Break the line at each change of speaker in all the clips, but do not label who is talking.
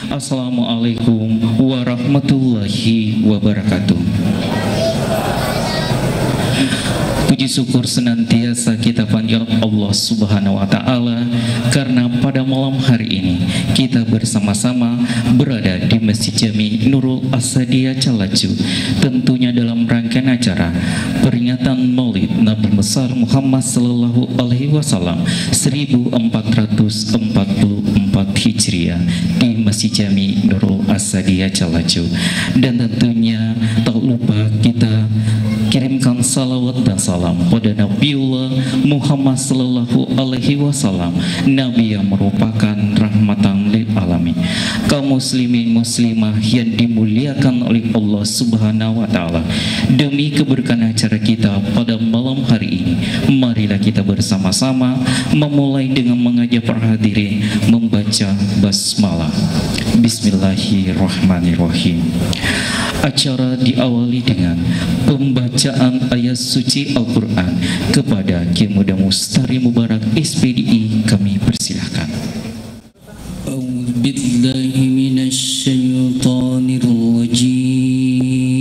Assalamualaikum warahmatullahi wabarakatuh. Puji syukur senantiasa kita panjatkan Allah Subhanahu wa Ta'ala, karena pada malam hari ini kita bersama-sama berada di Masjid Jami Nurul Asadiyah Calaju, tentunya dalam rangkaian acara peringatan Maulid Nabi besar Muhammad Sallallahu Alaihi Wasallam 1444 Hijriah di Masjid Jami Nurul Asadiyah Calaju. Dan tentunya tak lupa kita kirimkan salawat dan salam pada Nabiullah Muhammad Sallallahu Alaihi Wasallam, Nabi yang merupakan rahmatan lil alamin, kaum muslimin muslimah yang dimuliakan oleh Allah Subhanahu wa Ta'ala. Demi keberkahan acara kita pada malam hari ini, marilah kita bersama-sama memulai dengan mengajak para hadirin membaca basmalah. Bismillahirrahmanirrahim. Acara diawali dengan pembacaan ayat suci Al-Quran kepada Kiai Muda Mustari Mubarak SPDI. Kami persilahkan.
A'udzubillahi minasyaitonirrajim.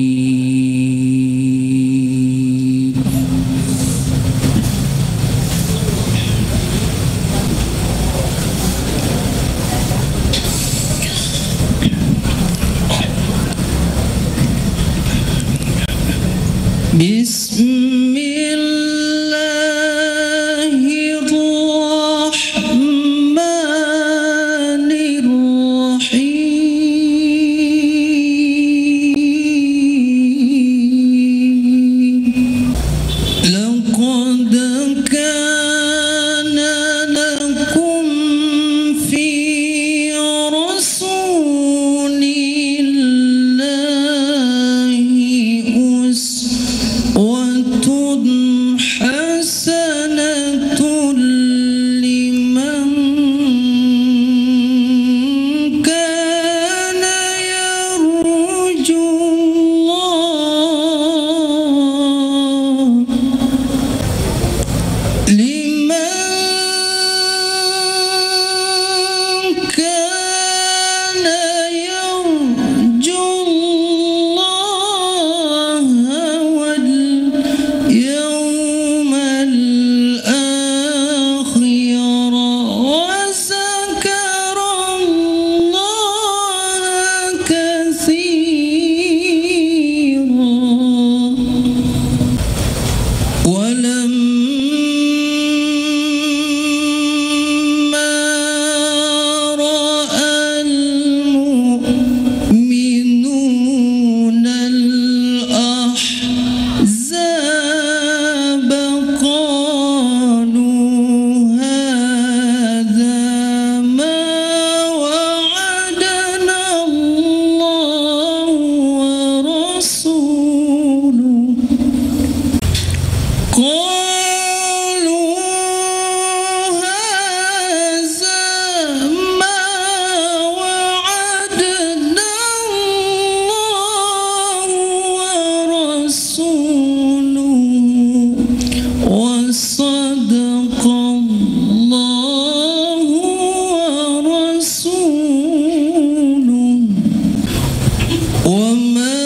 وما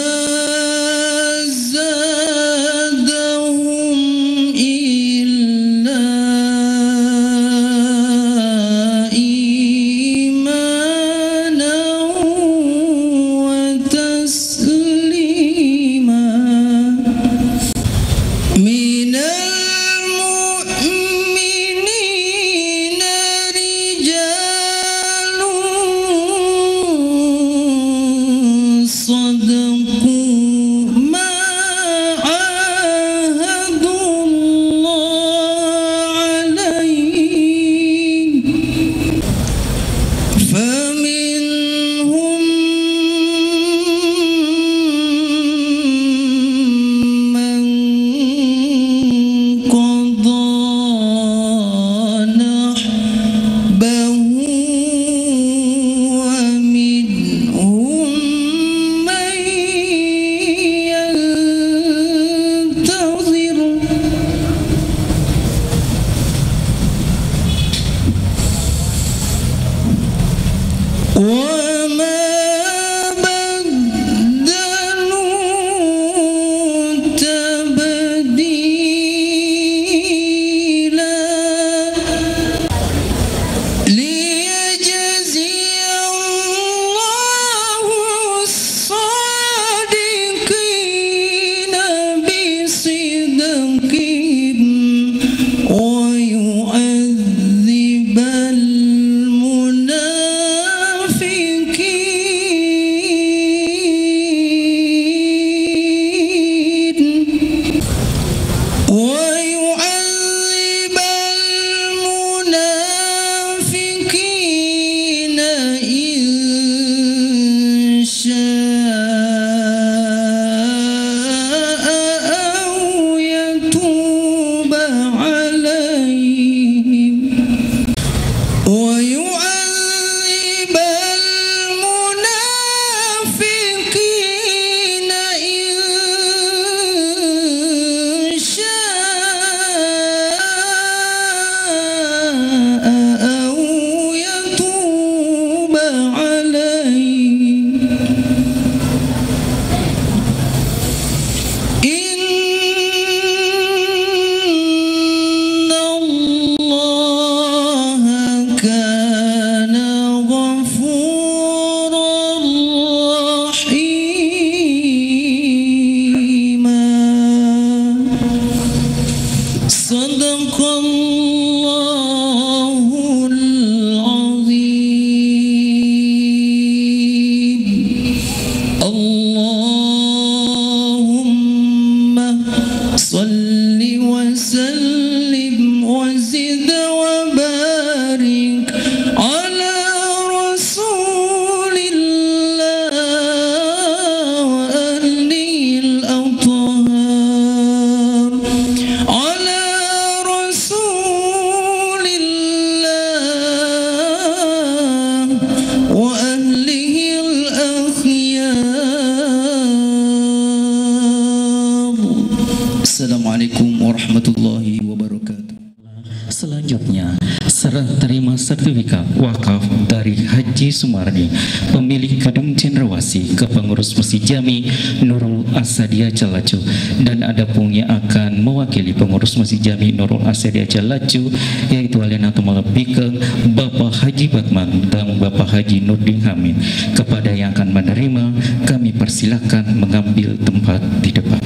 sertifikat wakaf dari Haji Sumardi, pemilik gedung Cendrawasih, ke pengurus Masjid Jami Nurul Asadia Calacu, dan ada pun yang akan mewakili pengurus Masjid Jami Nurul Asadia Calacu, yaitu alena melebihkan Bapak Haji Batman dan Bapak Haji Nurdin Hamid. Kepada yang akan menerima, kami persilahkan mengambil tempat di depan.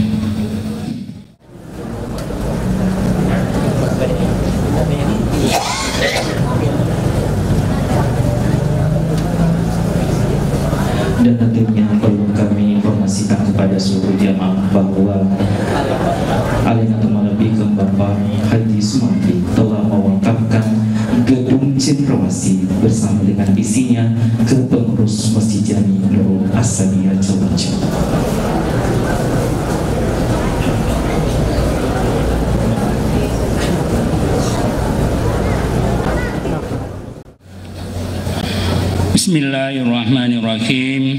Dan tentunya perlu kami informasikan kepada seluruh jamaah bahwa alena melebihkan Bapak Haji Sumardi telah mewakafkan gedung Cendrawasih bersama dengan isinya ke pengurus Masjid Jami Nurul Asadia Calacu.
Bismillahirrahmanirrahim.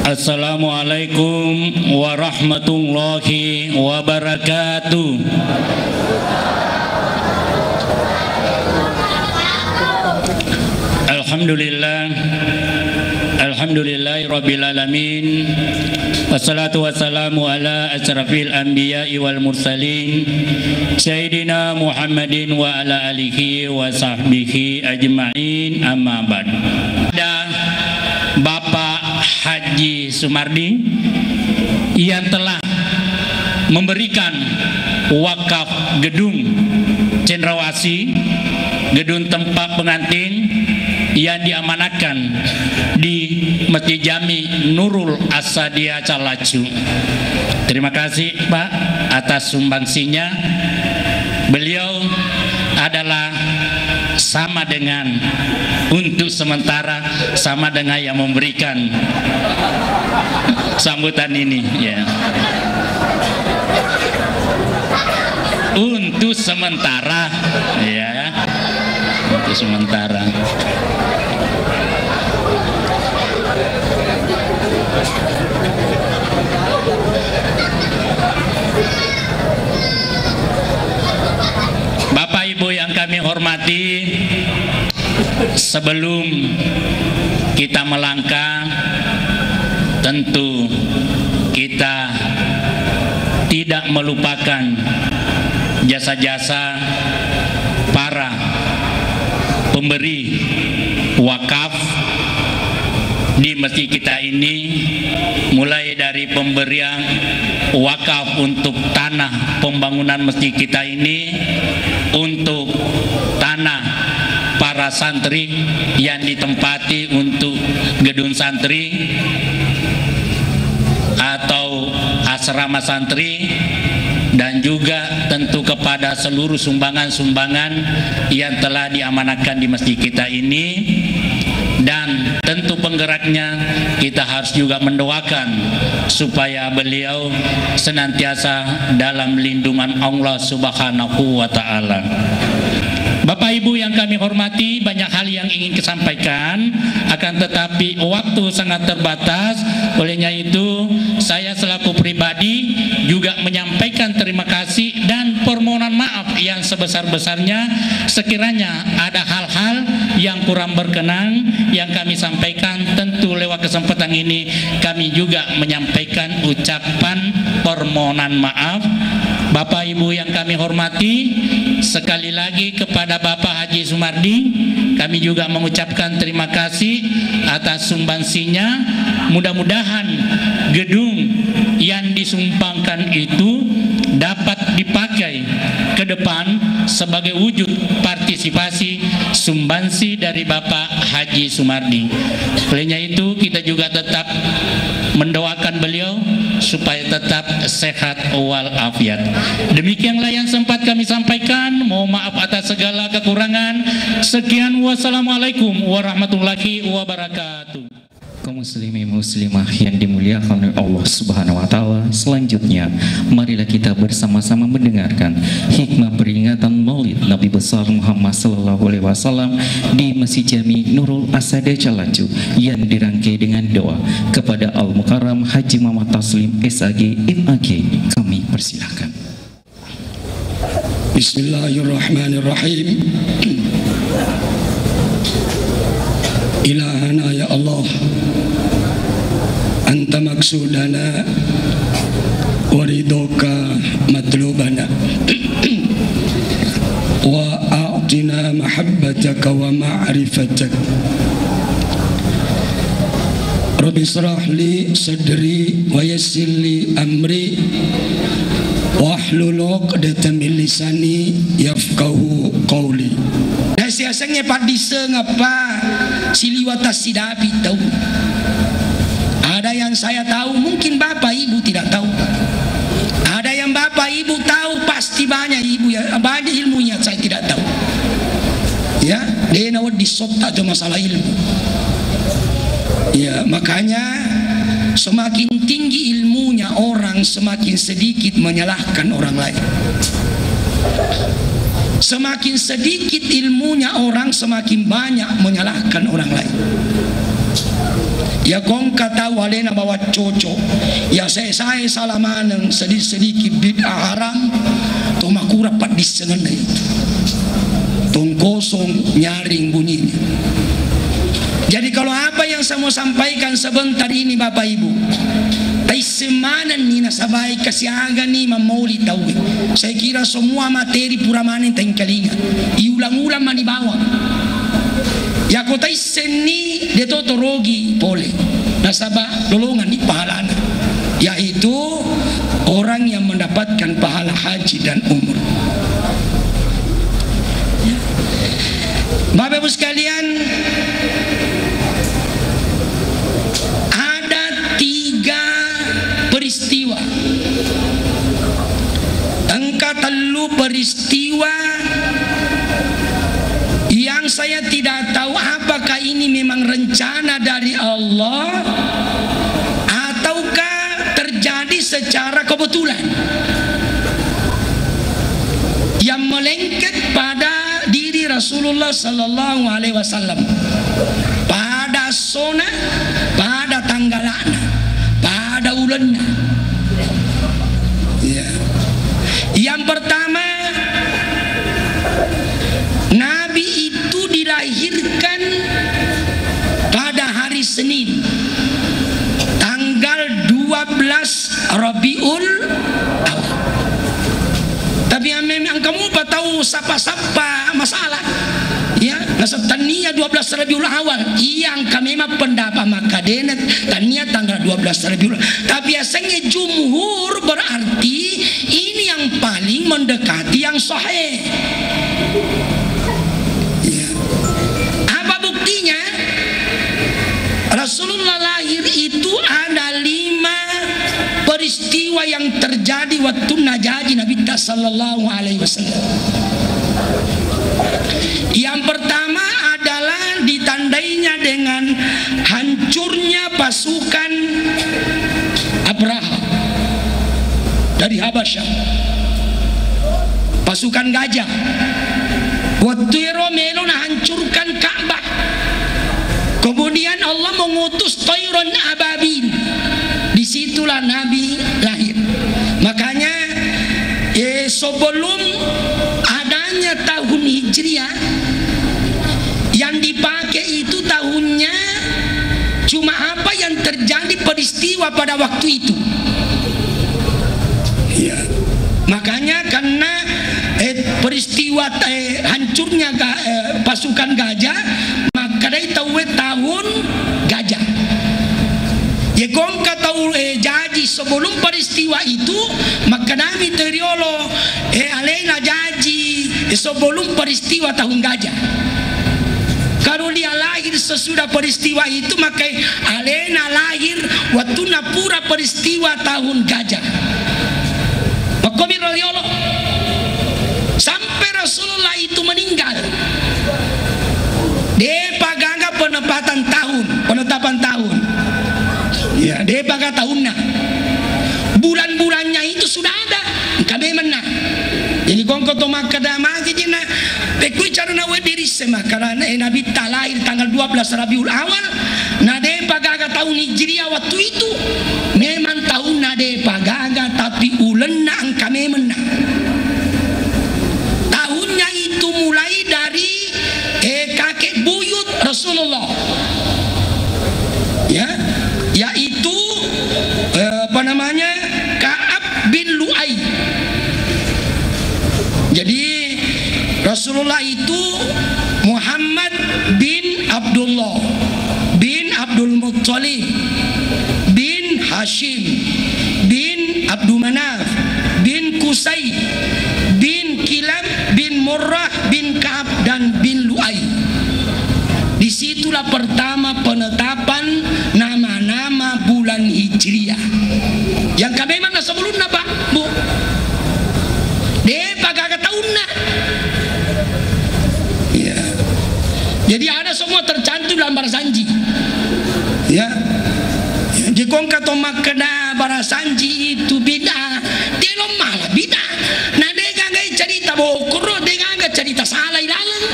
Assalamualaikum warahmatullahi wabarakatuh. Alhamdulillahi rabbil alamin. Wassalatu wassalamu ala asrafil anbiya'i wal mursalin Sayyidina Muhammadin wa ala alihi wa sahbihi ajma'in, amma ba'd. Ada Bapak Haji Sumardi yang telah memberikan wakaf gedung Cendrawasih, gedung tempat pengantin yang diamanatkan di Masjid Jami Nurul Asadia Calacu. Terima kasih Pak atas sumbangsinya. Beliau adalah sama dengan, untuk sementara sama dengan yang memberikan sambutan ini ya. Untuk sementara ya, untuk sementara. Bapak Ibu yang kami hormati, sebelum kita melangkah, tentu kita tidak melupakan jasa-jasa para pemberi wakaf di masjid kita ini, mulai dari pemberian wakaf untuk tanah pembangunan masjid kita ini, untuk tanah para santri yang ditempati untuk gedung santri atau asrama santri, dan juga tentu kepada seluruh sumbangan-sumbangan yang telah diamanatkan di masjid kita ini. Dan tentu penggeraknya kita harus juga mendoakan supaya beliau senantiasa dalam lindungan Allah Subhanahu wa Ta'ala. Bapak Ibu yang kami hormati, banyak hal yang ingin disampaikan, akan tetapi waktu sangat terbatas. Olehnya itu saya selaku pribadi juga menyampaikan terima kasih dan permohonan maaf yang sebesar-besarnya sekiranya ada hal-hal yang kurang berkenan yang kami sampaikan. Tentu lewat kesempatan ini kami juga menyampaikan ucapan permohonan maaf. Bapak Ibu yang kami hormati, sekali lagi kepada Bapak Haji Sumardi kami juga mengucapkan terima kasih atas sumbangsinya. Mudah-mudahan gedung yang disumbangkan itu dapat dipakai ke depan sebagai wujud partisipasi sumbangsi dari Bapak Haji Sumardi. Olehnya itu kita juga tetap mendoakan beliau supaya tetap sehat walafiat. Demikianlah yang sempat kami sampaikan. Mohon maaf atas segala kekurangan. Sekian, wassalamualaikum warahmatullahi wabarakatuh.
Kaum muslimin muslimah yang dimuliakan oleh Allah Subhanahu wa Ta'ala, selanjutnya marilah kita bersama-sama mendengarkan hikmah peringatan Maulid Nabi besar Muhammad sallallahu alaihi wasallam di Masjid Jami Nurul Asadia Calacu yang dirangkai dengan doa kepada Al Mukarram Haji Muhammad Taslim SAG MAG. Kami persilahkan.
Bismillahirrahmanirrahim. Ilahana ya Allah, anta maksudana waridoka matlubana wa a'tina mahabbataka wa ma'rifatak. Rabbi israh li sadri wa yassir li amri wahlul 'uqdatam min lisani yafqahu qawli. Nah siasanya padise ngapa siliwata sidapi tahu. Ada yang saya tahu, mungkin Bapak Ibu tidak tahu. Ada yang Bapak Ibu tahu, pasti banyak Ibu ya, banyak ilmunya saya tidak tahu. Ya, dia nawat disota aja masalah ilmu. Ya, makanya semakin tinggi ilmunya orang, semakin sedikit menyalahkan orang lain. Semakin sedikit ilmunya orang, semakin banyak menyalahkan orang lain. Ya kong kata walena bawa cocok, ya saya salah maneng sedikit bid'ah haram, tomaku rapat di sengenai itu, tong kosong nyaring bunyinya. Jadi kalau apa yang saya mau sampaikan sebentar ini Bapak Ibu, taisemanan ni nasabai kasiaga ni mamauli tahu. Saya kira semua materi puramanen tengkalinga, iulang-ulang mani bawang. Ya kota iseni dia toto rogi boleh nasabah lolongan di pahalana, yaitu orang yang mendapatkan pahala haji dan umrah. Bapak Ibu sekalian, ada 3 peristiwa, engkau telu peristiwa yang saya tidak tahu apakah ini memang rencana dari Allah ataukah terjadi secara kebetulan yang melengket pada diri Rasulullah sallallahu alaihi wasallam pada sona, pada tanggalana, pada ulanna. Ya. Yang pertama, Nabi itu dilahirkan pada hari Senin tanggal 12 Rabiul Awal. Tapi memang kamu tahu sapa-sapa masalah ya, nasa tania 12 Rabiul Awal yang kami memang pendapat maka denet tania tanggal 12 Rabiul Awal. Tapi biasanya jumhur berarti ini yang paling mendekati yang sahih. Buktinya Rasulullah lahir itu ada 5 peristiwa yang terjadi waktu najaji Nabi sallallahu alaihi wasallam. Yang pertama adalah ditandainya dengan hancurnya pasukan Abraha dari Habasyah, pasukan gajah. Waktu Romelo hancurkan Ka'bah, kemudian Allah mengutus Tayron Ababil. Disitulah Nabi lahir. Makanya sebelum adanya tahun Hijriah, yang dipakai itu tahunnya cuma apa yang terjadi peristiwa pada waktu itu. Ya. Makanya karena peristiwa hancurnya pasukan gajah, maka dia tahu tahun gajah. Ya kong tahu jaji sebelum peristiwa itu, maka Nabi teriolo alena jaji sebelum peristiwa tahun gajah. Kalau dia lahir sesudah peristiwa itu, maka alena lahir waktu napura peristiwa tahun gajah. Sampai Rasulullah itu meninggal, dia pagaga penetapan tahun. Ya, dia paga tahunnya. Bulan-bulannya itu sudah ada. Kami menang. Jadi kongko to makadama jina pekui cara nawe diri semakara Nabi lahir tanggal 12 Rabiul Awal. Nade pagaga tahun Hijriah waktu itu. Memang tahun nade pagaga tapi ulenna kami menang. Tahunnya itu mulai dari Rasulullah itu Muhammad bin Abdullah bin Abdul Muttalib bin Hashim bin Abdul Manaf bin Qusay bin Kilab bin Murrah bin Ka'ab dan bin Lu'ay. Disitulah pertama penetapan nama-nama bulan Hijriah. Yang kami mana sebelumnya Pak Bu? Dia pakai tahunnya. Ya. Jadi ada semua tercantum dalam barasanji. Ya. Jikong kata makna barasanji itu bid'ah. Dia malah bid'ah. Nah dia gak cerita bokur, dia gak cerita salah ilalang.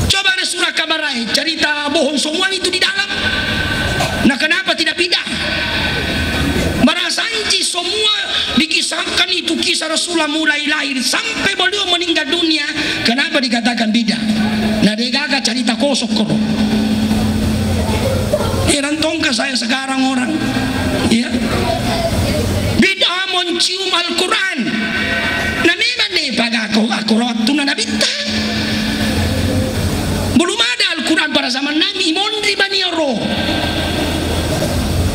Coba ada surah Kabarai cerita bohong semua itu di dalam. Nah kenapa tidak bid'ah? Barasanji semua dikisahkan itu kisah Rasulullah mulai lahir sampai beliau meninggal dunia. Kenapa dikatakan bid'ah? Nah dia gak cerita kosok koro. Heran tongka saya sekarang orang, ya. Bid'ah mencium Al-Quran. Nah memang deh pakai akurat tu Nabi tak. Belum ada Al-Quran pada zaman Nabi Mondri Bani Roh.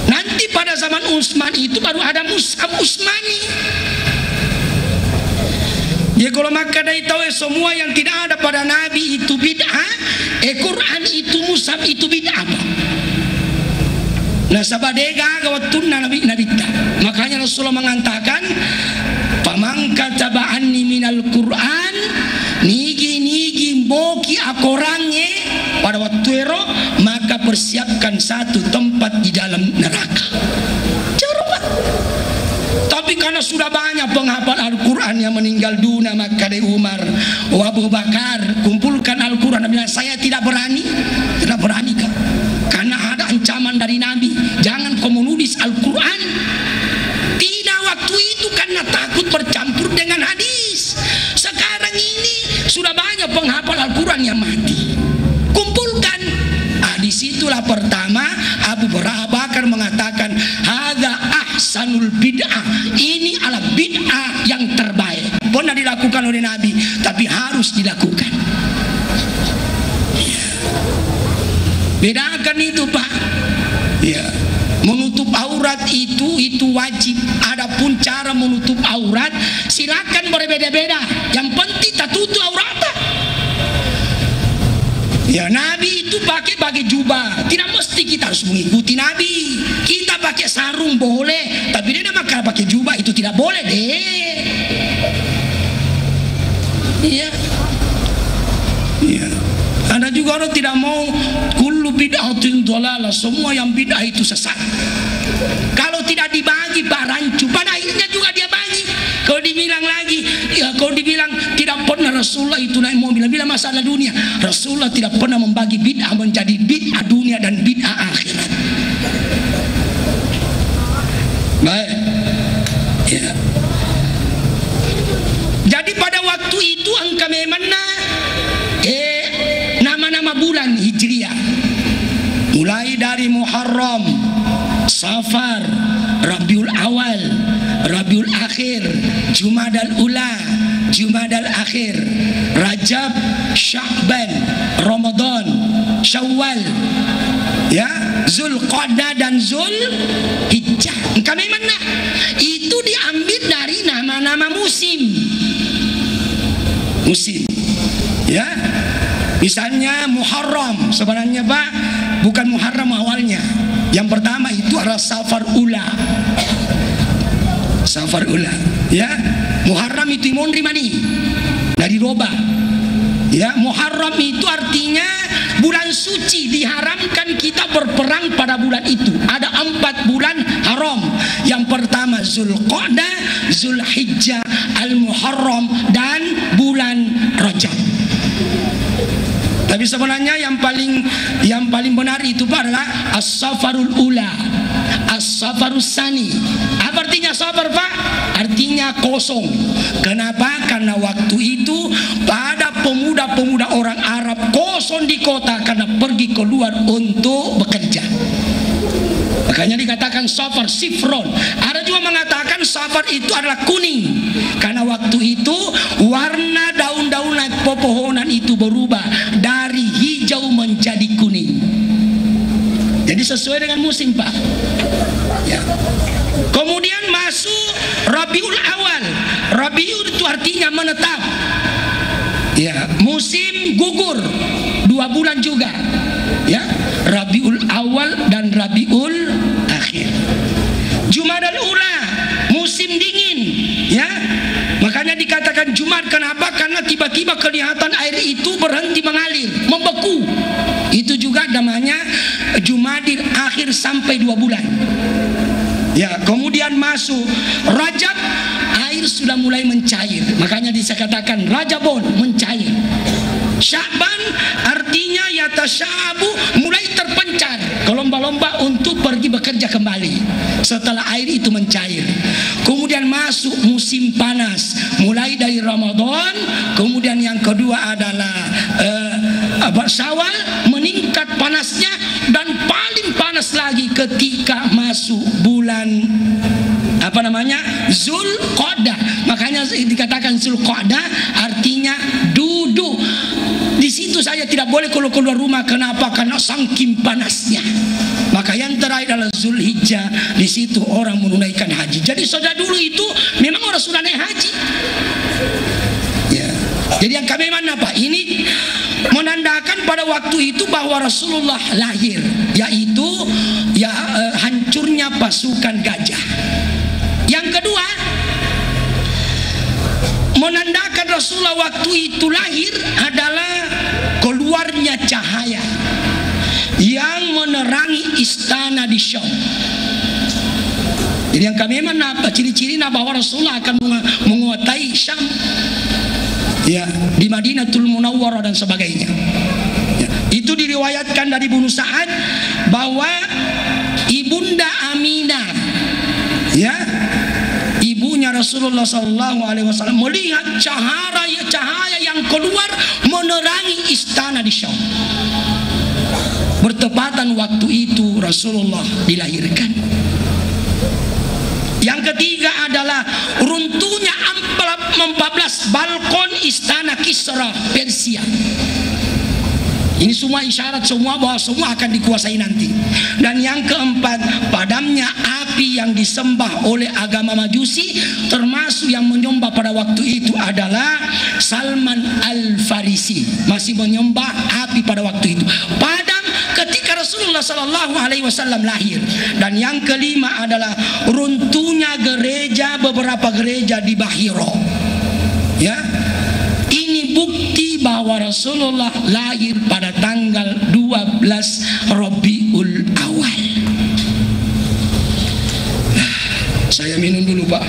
Nanti pada zaman Utsman itu baru ada Mushaf Utsmani. Ya kalau maka dari tahu semua yang tidak ada pada Nabi itu bid'ah, Quran itu Mushaf itu bid'ah. Nah sabadega gawatun Nabi tak. Makanya Rasulullah mengatakan, "Paman kataba anni minal Qur'an nigi boki akorange pada waktu ero, maka persiapkan satu tempat di dalam neraka." Coba. Tapi karena sudah banyak penghafal Al-Quran yang meninggal dunia, maka dari Umar, Abu Bakar kumpulkan Al-Quran. Nabi bilang, saya tidak berani kan? Karena ada ancaman dari Nabi, jangan kau menulis Al-Quran. Tidak waktu itu karena takut bercampur dengan hadis. Sekarang ini sudah banyak penghafal Al-Quran yang mati. Kumpulkan. Disitulah pertama Abu Bakar mengatakan, hadza ahsanul bid'ah. Ini adalah bid'ah yang terbaik. Pernah dilakukan oleh Nabi, tapi harus dilakukan. Bedakan itu Pak. Ya. Menutup aurat itu wajib. Adapun cara menutup aurat silakan berbeda-beda. Yang penting tak tutup aurat. Ya Nabi itu pakai jubah. Tidak mesti kita harus mengikuti Nabi. Kita pakai sarung boleh, tapi dia maka pakai jubah itu tidak boleh deh. Iya. Iya. Ada juga orang tidak mau kullu bid'atin dhalalah, semua yang bid'ah itu sesat. Kalau tidak dibagi Pak rancu, pada akhirnya juga dia bagi. Kalau dibilang lagi, ya kalau dibilang tidak pernah Rasulullah itu naik mobil, bila masalah dunia, Rasulullah tidak pernah membagi bid'ah menjadi bid'ah dunia dan bid'ah akhirat. Baik. Ya. Jadi pada waktu itu angka memana nama-nama bulan Hijriah mulai dari Muharram, Safar, Rabiul Awal, Rabiul Akhir, Jumadal Ula, Jumadal Akhir, Rajab, Sya'ban, Ramadan, Syawal, ya, Zulqa'dah dan Zulhijjah. Kami mana? Itu diambil dari nama-nama musim. Musim. Ya. Misalnya Muharram, sebenarnya Pak bukan Muharram awalnya. Yang pertama itu adalah Safar Ula. Safar Ula, ya. Muharram itu imon rimani dari roba. Ya, Muharram itu artinya bulan suci, diharamkan kita berperang pada bulan itu. Ada 4 bulan haram. Yang pertama Zulqa'dah, Zulhijjah, Al-Muharram dan bulan Rajab. Tapi sebenarnya yang paling benar itu adalah As-Safarul Ula, As-Safarus Sani. Apa artinya safar Pak? Artinya kosong. Kenapa? Karena waktu itu pada pemuda-pemuda orang Arab kosong di kota karena pergi keluar untuk bekerja. Makanya dikatakan safar sifron. Ada juga mengatakan safar itu adalah kuning, karena waktu itu warna daun-daunan pepohonan itu berubah dari hijau menjadi kuning. Jadi sesuai dengan musim, Pak. Ya. Kemudian masuk Rabiul Awal. Rabiul itu artinya menetap. Ya, musim gugur 2 bulan juga. Ya, Rabiul Awal dan Rabiul Akhir. Jumadal Ula, musim dingin. Ya, makanya dikatakan Jumat. Kenapa? Karena tiba-tiba kelihatan air itu berhenti mengalir, membeku. Itu juga namanya Jumadil Akhir sampai 2 bulan. Ya, kemudian masuk Rajab, air sudah mulai mencair. Makanya dikatakan Rajabon, mencair. Sya'ban artinya yatasyabu, mulai terpencar, lomba-lomba untuk pergi bekerja kembali setelah air itu mencair. Kemudian masuk musim panas, mulai dari Ramadan. Kemudian yang kedua adalah Syawal, meningkat panasnya, dan paling panas lagi ketika masuk bulan Zulqa'dah. Makanya dikatakan Zulqa'dah artinya duduk. Di situ saya tidak boleh keluar rumah. Kenapa? Karena saking panasnya. Maka yang terakhir adalah Zulhijjah. Di situ orang menunaikan haji. Jadi saudara dulu itu memang orang sudah naik haji. Ya. Jadi yang kami mana, Pak? Ini menandakan pada waktu itu bahwa Rasulullah lahir, yaitu hancurnya pasukan gajah. Yang kedua, menandakan Rasulullah waktu itu lahir adalah keluarnya cahaya yang menerangi istana di Syam. Jadi yang kami mana ciri-ciri bahwa Rasulullah akan menguasai Syam, ya, di Madinatul Munawwarah dan sebagainya. Ya, itu diriwayatkan dari Ibnu Sa'ad bahwa ibunda Aminah, ya, ibunya Rasulullah SAW, melihat cahaya yang keluar menerangi istana di Syam. Bertepatan waktu itu Rasulullah dilahirkan. Yang ketiga adalah runtuhnya 14 balkon istana Kisra Persia. Ini semua isyarat semua bahwa semua akan dikuasai nanti. Dan yang keempat, padamnya api yang disembah oleh agama Majusi, termasuk yang menyembah pada waktu itu adalah Salman Al-Farisi, masih menyembah api pada waktu itu. Padam ketika Rasulullah SAW lahir. Dan yang kelima adalah runtuhnya beberapa gereja di Bahira. Ya, ini bukti bahwa Rasulullah lahir pada tanggal 12 Rabiul Awal. Saya minum dulu, Pak.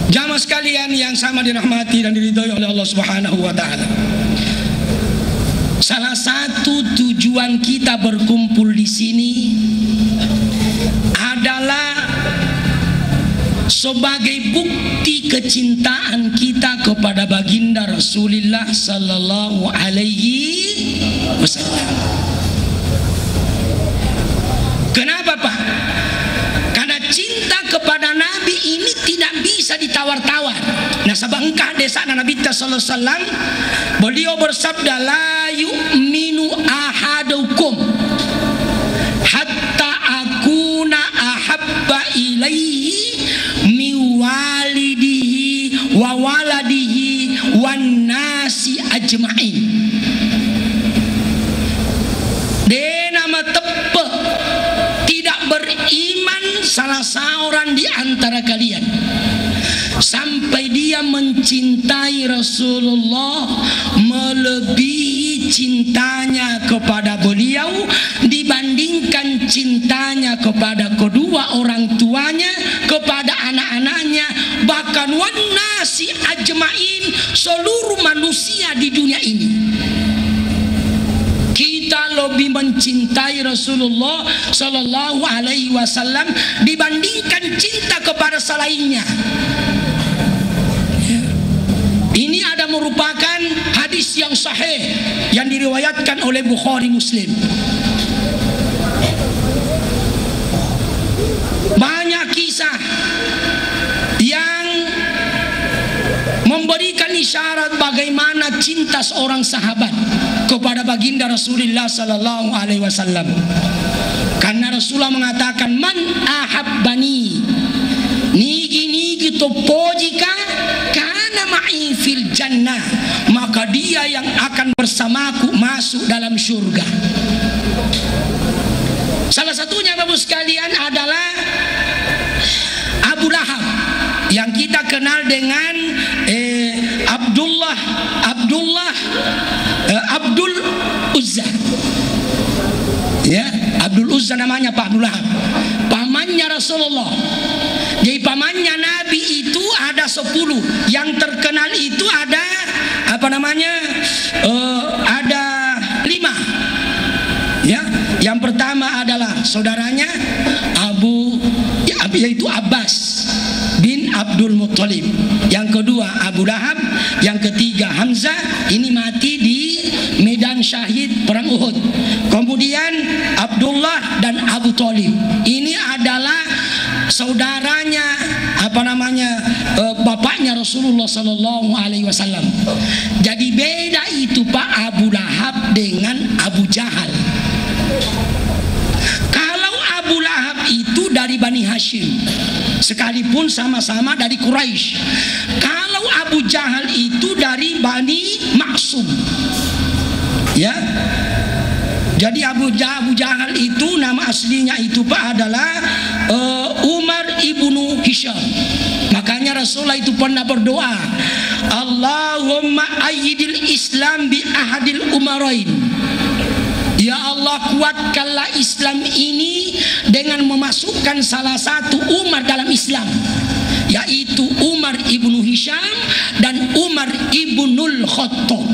Jamaah sekalian yang sama dirahmati dan diridhoi oleh Allah Subhanahu wa taala. Salah satu tujuan kita berkumpul di sini adalah sebagai bukti kecintaan kita kepada baginda Rasulullah sallallahu alaihi wasallam. Kenapa, Pak? Karena cinta kepada Nabi ini tidak bisa ditawar-tawar. Nah, sabangkah desa Nabi sallallahu alaihi wasallam, beliau bersabda, la yu'minu ahadukum hatta akuna ahabba ilaihi mi walidihi wa waladihi wan nasi ajma'in. Nama tepe tidak beriman salah seorang di antara kalian sampai dia mencintai Rasulullah melebihi cintanya kepada beliau dibandingkan cintanya kepada kedua orang tuanya, kepada anak-anaknya, bahkan wan nasi ajmain, seluruh manusia di dunia ini. Kita lebih mencintai Rasulullah Sallallahu Alaihi Wasallam dibandingkan cinta kepada selainnya. Ini ada merupakan hadis yang sahih yang diriwayatkan oleh Bukhari Muslim. Banyak kisah yang memberikan isyarat bagaimana cinta seorang sahabat kepada baginda Rasulullah Sallallahu Alaihi Wasallam. Karena Rasulullah mengatakan, man ahabbani nigi to pojika kana ma'i fil jannah, maka dia yang akan bersamaku masuk dalam surga. Salah satunya Bapak Sekalian adalah Abu Lahab yang kita kenal dengan Abdul Uzza. Ya, Abdul Uzza namanya Pak Abdul Lahab. Pamannya Rasulullah. Jadi pamannya Nabi itu ada 10. Yang terkenal itu ada ada 5. Ya, yang pertama adalah saudaranya yaitu Abbas bin Abdul Muttalib. Yang kedua Abu Lahab, yang ketiga Hamzah, ini mati di medan syahid perang Uhud. Kemudian Abdullah dan Abu Thalib. Ini adalah saudaranya bapaknya Rasulullah Sallallahu Alaihi Wasallam. Jadi beda itu Pak Abu Lahab dengan Abu Jahal. Kalau Abu Lahab itu dari Bani Hashim, sekalipun sama-sama dari Quraisy. Kalau Abu Jahal itu dari Bani Maksum. Ya. Jadi Abu Jahal itu nama aslinya itu Pak adalah Umar ibnu Hisham. Makanya Rasulullah itu pernah berdoa, Allahumma ayyidil Islam bi ahadil umarain. Ya Allah, kuatkanlah Islam ini dengan memasukkan salah satu Umar dalam Islam, yaitu Umar ibnu Hisham dan Umar ibnul Khattab.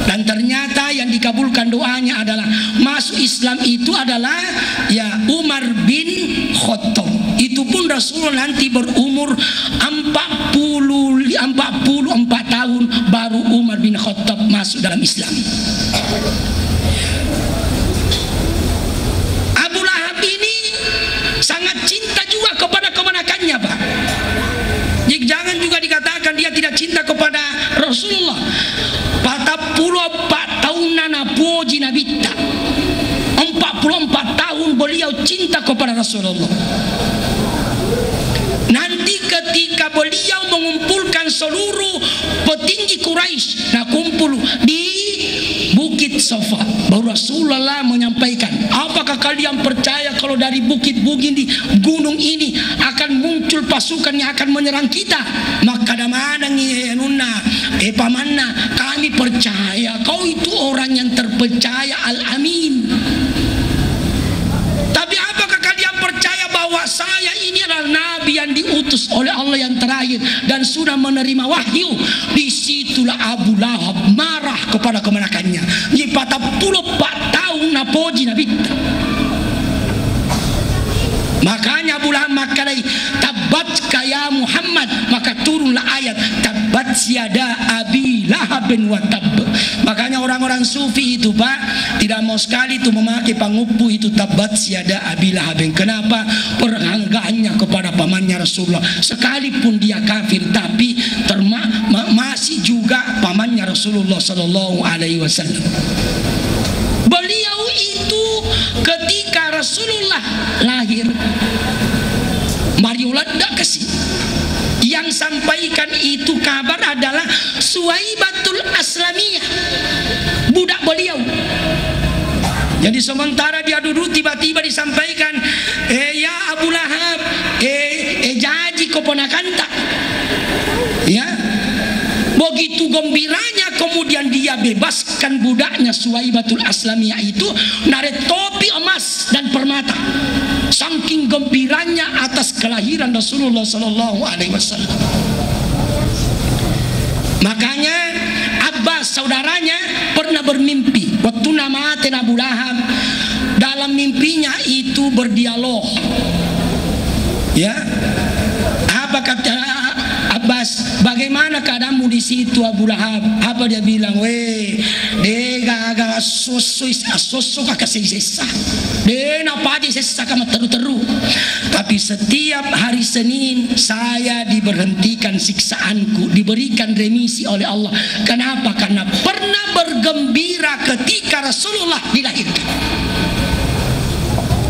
Dan ternyata yang dikabulkan doanya adalah masuk Islam itu adalah ya Umar bin Khattab. Itu pun Rasulullah nanti berumur 44 tahun baru Umar bin Khattab masuk dalam Islam. Abu Lahab ini sangat cinta juga kepada kemenakannya Pak. Jadi jangan juga dikatakan dia tidak cinta kepada Rasulullah. 44 tahunan puji Nabi, 44 tahun beliau cinta kepada Rasulullah. Nanti ketika beliau mengumpulkan seluruh petinggi Quraisy, kumpul di Bukit Safa, baru Rasulullah menyampaikan, apakah kalian percaya kalau dari bukit-bukit di gunung ini akan muncul pasukan yang akan menyerang kita? Maka damanang pamanna, kami percaya kau itu orang yang terpercaya, al-amin. Tapi apakah kalian percaya bahwa saya ini adalah nabi yang diutus oleh Allah yang terakhir dan sudah menerima wahyu? Disitulah Abu Lahab marah kepada kemenakannya. Jadi 44 tahun napoji Nabi. Makanya Abu Lahab makalai tabat kaya Muhammad, maka turunlah ayat tabat siada abi lahabin wa tab. Makanya orang-orang sufi itu Pak tidak mau sekali itu memakai pangupu itu tabat siada abi lahabin. Kenapa? Perhanggaannya kepada pamannya Rasulullah. Sekalipun dia kafir tapi masih juga pamannya Rasulullah Sallallahu Alaihi Wasallam. Beliau itu ketika Rasulullah lahir, Mariola tidak kasih. Yang sampaikan itu kabar adalah Suwaibatul Aslamiyah, budak beliau. Jadi sementara dia duduk tiba-tiba disampaikan, ya Abu Lahab, janji keponakan tak? Ya. Begitu gembiranya kemudian dia bebaskan budaknya Suwaibatul Aslamiyah itu narik topi emas dan permata. Saking gembiranya atas kelahiran Rasulullah Sallallahu Alaihi Wasallam. Makanya Abbas saudaranya pernah bermimpi waktu mati Abu Lahab, dalam mimpinya itu berdialog. Ya, apa kata Abbas, bagaimana keadaanmu di situ Abu Lahab? Apa dia bilang? Weh, dega susu kakak sisa, dena padi sisa kama teru. Tapi setiap hari Senin saya diberhentikan siksaanku, diberikan remisi oleh Allah. Kenapa? Karena pernah bergembira ketika Rasulullah dilahirkan.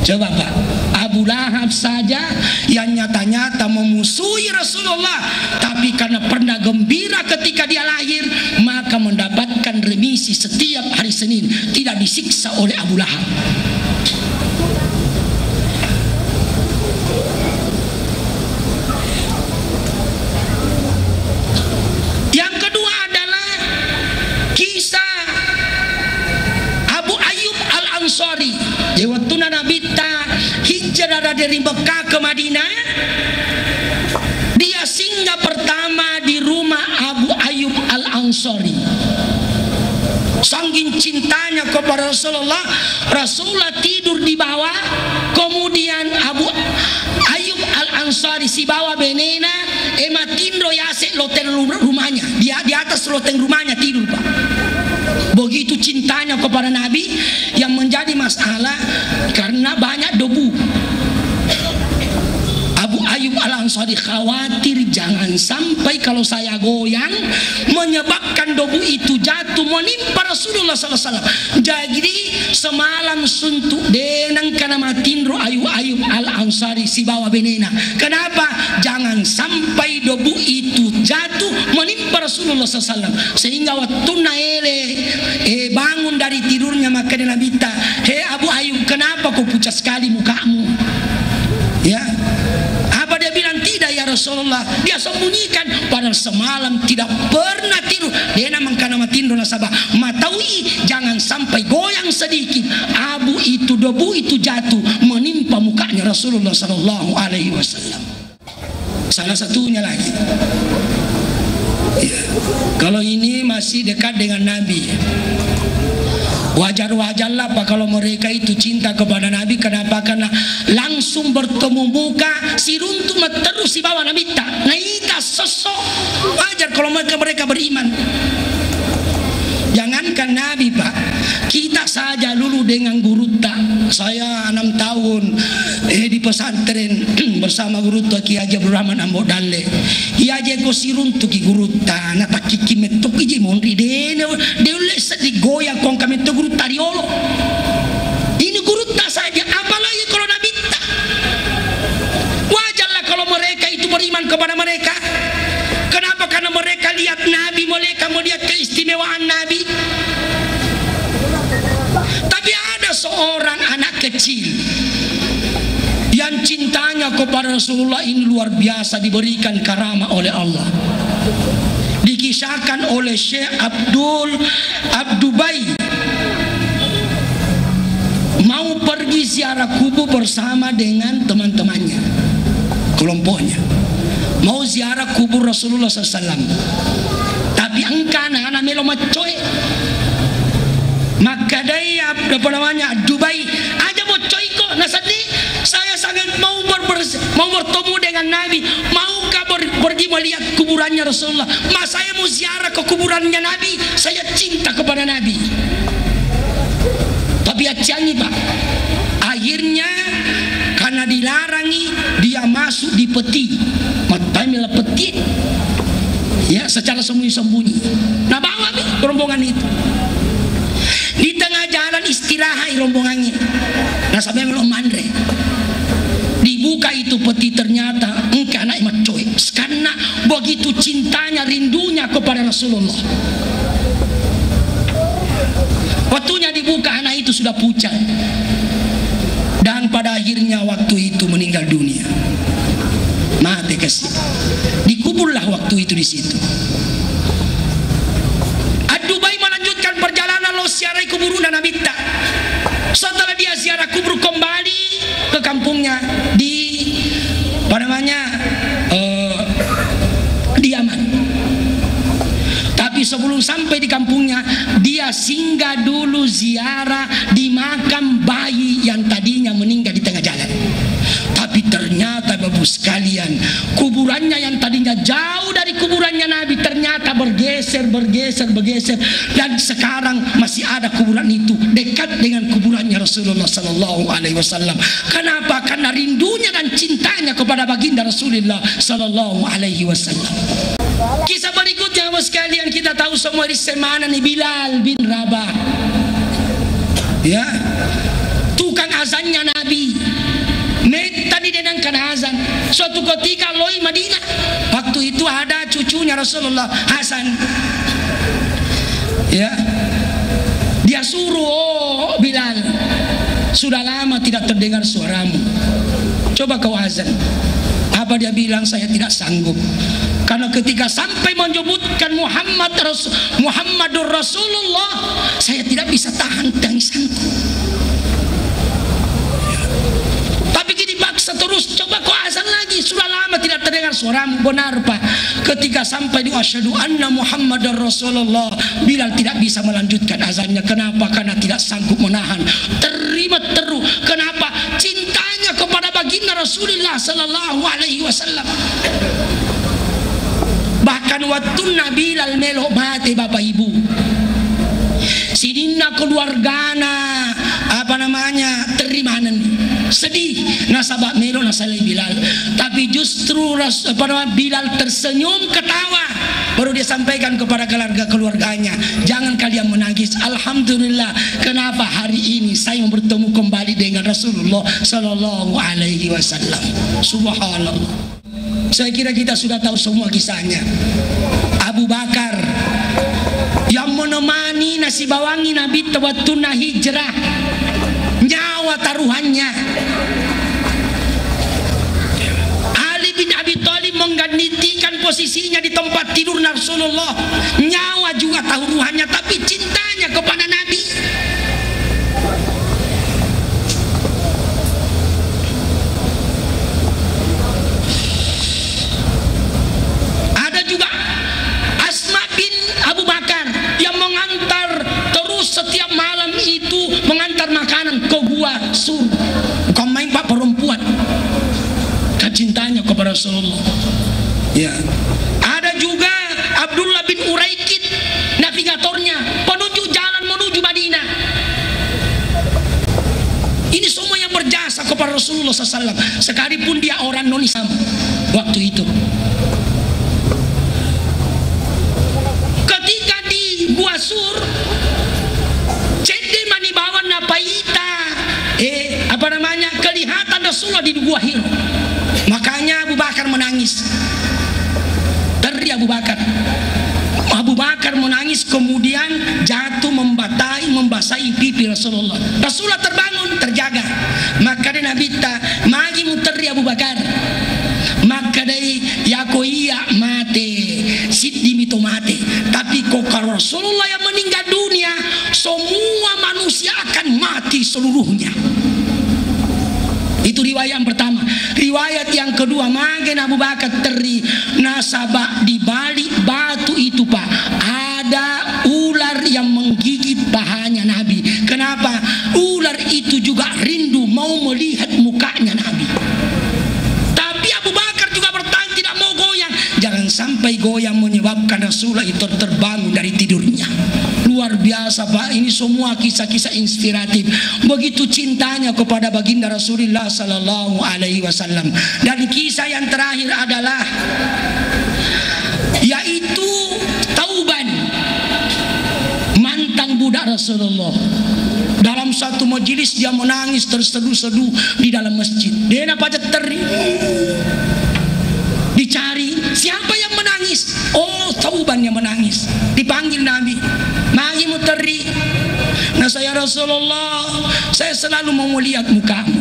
Coba Pak, Abu Lahab saja yang nyata-nyata memusuhi Rasulullah, tapi karena pernah gembira ketika dia lahir, maka mendapatkan remisi setiap hari Senin, tidak disiksa oleh Abu Lahab. Yang kedua adalah kisah Abu Ayyub Al-Ansari. Di waktu Nabi hijrah dari Mekah ke Madinah, dia singgah pertama di rumah Abu Ayyub Al-Ansari. Saking cintanya kepada Rasulullah, Rasulullah tidur di bawah, kemudian Abu Ayyub Al-Ansari si bawah benena, matindro yase loteng rumahnya, dia di atas loteng rumahnya tidur Pak. Begitu cintanya kepada Nabi, yang menjadi masalah karena banyak debu. Abu Ayyub Al-Ansari khawatir jangan sampai kalau saya goyang menyebabkan debu itu jatuh menimpa Rasulullah SAW. Jadi semalam suntuk denang karena matindro Ayyub Al-Ansari si bawa benena. Kenapa? Jangan sampai debu itu jatuh menimpa Rasulullah SAW. Sehingga waktu naele bangun dari tidurnya, maka dia minta, "Hei Abu Ayyub, kenapa kau pucat sekali mukamu?" Ya, apa dia bilang? Tidak ya Rasulullah, dia sembunyikan padahal semalam tidak pernah tidur. Dia namang kana matindo nasabah mataui jangan sampai goyang sedikit abu itu debu itu jatuh menimpa mukanya Rasulullah sallallahu alaihi wasallam. Salah satunya lagi ya, kalau ini masih dekat dengan Nabi, wajar-wajarlah Pak kalau mereka itu cinta kepada Nabi. Kenapa? Karena langsung bertemu muka si runtuh terus si bawa Nabi tak naika sosok. Wajar kalau mereka beriman. Jangankan Nabi Pak, kita saja dulu dengan guru tak. Saya 6 tahun di pesantren bersama guru tak Ki Haji Abdul Rahman Ambo Dalle. Ki Haji ko siruntu ki guru tak na takiki metok iji monri de le sedih goyang kong kami to guru tariolo. Ini guru tak saja, apalagi kalau Nabi tak. Wajarlah kalau mereka itu beriman kepada mereka. Kenapa? Karena mereka lihat Nabi, mereka melihat keistimewaan Nabi. Tapi ada seorang anak kecil yang cintanya kepada Rasulullah ini luar biasa, diberikan karamah oleh Allah. Dikisahkan oleh Syekh Abdubai mau pergi ziarah kubur bersama dengan teman-temannya, kelompoknya. Mau ziarah kubur Rasulullah SAW, tapi angkana anak melo macoy. Maka dia apa namanya Dubai aja macoy kok nasadi. Saya sangat mau bertemu dengan Nabi. Maukah pergi melihat kuburannya Rasulullah? Mas saya mau ziarah ke kuburannya Nabi. Saya cinta kepada Nabi. Tapi aciangi Pak, akhirnya karena dilarangi dia masuk di peti. Matanya peti ya, secara sembunyi-sembunyi. Nah bawa rombongan itu di tengah jalan istirahat rombongannya. Nah sampai belum mandre dibuka itu peti, ternyata engkau anak macoy. Karena begitu cintanya, rindunya kepada Rasulullah. Waktunya dibuka, anak itu sudah pucat. Dan pada akhirnya waktu itu meninggal dunia. Mati kasih. Dikuburlah waktu itu di situ. Ad-Dubai melanjutkan perjalanan lo ziarah kubur Nabi tak. Setelah dia ziarah kubur kembali ke kampungnya di apa namanya di Yaman. Tapi sebelum sampai di kampungnya dia singgah dulu ziarah di makam bayi yang tadinya meninggal di tengah jalan. Tapi ternyata Bapak sekalian, kuburannya yang tadinya jauh dari kuburannya Nabi ternyata bergeser dan sekarang masih ada kuburan itu dekat dengan kuburannya Rasulullah sallallahu alaihi wasallam. Kenapa? Karena rindunya dan cintanya kepada baginda Rasulullah sallallahu alaihi wasallam. Kisah berikutnya Bapak sekalian, kita tahu semua di mana nih Bilal bin Rabah. Ya. Tukang azannya Nabi. Tadi denangkan azan. Suatu ketika loi Madinah. Waktu itu ada cucunya Rasulullah, Hasan. Ya. Dia suruh, oh Bilal, sudah lama tidak terdengar suaramu. Coba kau azan. Apa dia bilang? Saya tidak sanggup. Karena ketika sampai menyebutkan Muhammadur Rasulullah, saya tidak bisa tahan tangisanku. Tapi gini paksa terus, coba kau azan lagi, sudah lama tidak terdengar suaramu. Benar Pak. Ketika sampai di asyhadu anna Muhammadar Rasulullah, Bilal tidak bisa melanjutkan azannya. Kenapa? Karena tidak sanggup menahan. Terima terus. Kenapa? Cintanya kepada baginda Rasulullah sallallahu alaihi wasallam. Bahkan waktu Nabi Bilal melok mati Bapak Ibu, sidina keluargana terimanan sedih nasabak melo nasalai Bilal, tapi justru Bilal tersenyum ketawa, baru dia sampaikan kepada keluarganya, jangan kalian menangis, alhamdulillah, kenapa hari ini saya bertemu kembali dengan Rasulullah sallallahu alaihi wasallam. Subhanallah. Saya kira kita sudah tahu semua kisahnya. Abu Bakar yang menemani nasi bawangi Nabi waktu hijrah, nyawa taruhannya. Ali bin Abi Thalib menggantikan posisinya di tempat tidur Rasulullah, nyawa juga taruhannya, tapi cintanya kepada Nabi. Setiap malam itu mengantar makanan ke gua Sur. Bukan main Pak, perempuan. Kecintanya kepada Rasulullah. Ya. Ada juga Abdullah bin Uraikid, navigatornya, penunjuk jalan menuju Madinah. Ini semua yang berjasa kepada Rasulullah SAW. Sekalipun dia orang non-Islam waktu itu. Ketika di Gua Sur, kelihatan Rasulullah di Gua Hira. Makanya Abu Bakar menangis. Teri Abu Bakar. Abu Bakar menangis, kemudian jatuh membasahi pipi Rasulullah. Rasulullah terbangun, terjaga. Maka dia Nabi magi muteri Abu Bakar. Maka dia yako iya mate, siddi mito mate. Tapi kok Rasulullah yang meninggal dunia, semua manusia akan mati seluruhnya. Itu riwayat yang pertama. Riwayat yang kedua, magen Abu Bakar teri nasabah di balik batu itu Pak, ada ular yang menggigit pahanya Nabi. Kenapa? Ular itu juga rindu mau melihat mukanya Nabi. Tapi Abu Bakar juga bertahan, tidak mau goyang. Jangan sampai goyang menyebabkan Rasulullah itu terbangun dari tidurnya. Luar biasa Pak, ini semua kisah-kisah inspiratif. Begitu cintanya kepada baginda Rasulullah sallallahu alaihi wasallam. Dan kisah yang terakhir adalah yaitu Tauban, mantan budak Rasulullah. Dalam satu majelis dia menangis terseduh-seduh di dalam masjid. Dia apa teri. Dicari siapa yang menangis. Oh, Tauban yang menangis. Dipanggil Nabi, mari muteri. Nah saya Rasulullah, saya selalu mau melihat mukamu,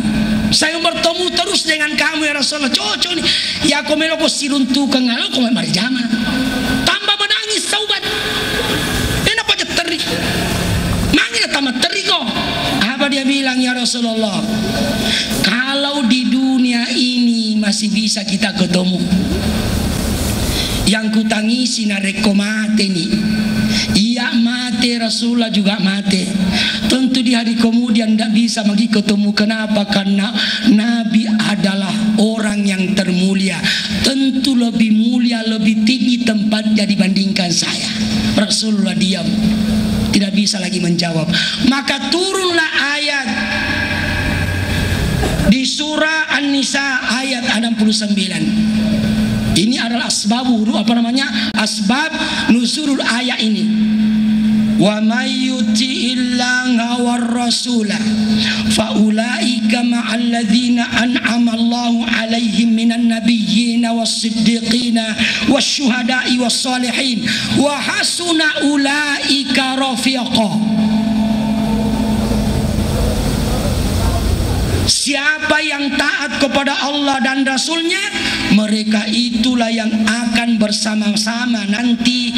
saya bertemu terus dengan kamu ya Rasulullah. Cocok nih. Ya aku meloko siruntu kengalo kau marjama. Tambah menangis Tauban. Kenapa aja teri? Manggil tamat teri kok. Apa dia bilang ya Rasulullah? Kalau di dunia ini masih bisa kita ketemu, yang kutangisi nareko mate nih, iya mate mati, Rasulullah juga mati. Tentu di hari kemudian tidak bisa lagi ketemu. Kenapa? Karena Nabi adalah orang yang termulia. Tentu lebih mulia, lebih tinggi tempatnya dibandingkan saya. Rasulullah diam, tidak bisa lagi menjawab. Maka turunlah ayat di surah An-Nisa ayat 69. Ini adalah asbab nuzulul ayat ini. Wa may yuti'illaha war rasula fa ulaika ma'al ladzina an'ama Allahu 'alaihim minan nabiyyin was-siddiqin wasyuhada'i was-shalihin wa hasuna ulaika rafiqa. Siapa yang taat kepada Allah dan Rasulnya, mereka itulah yang akan bersama-sama nanti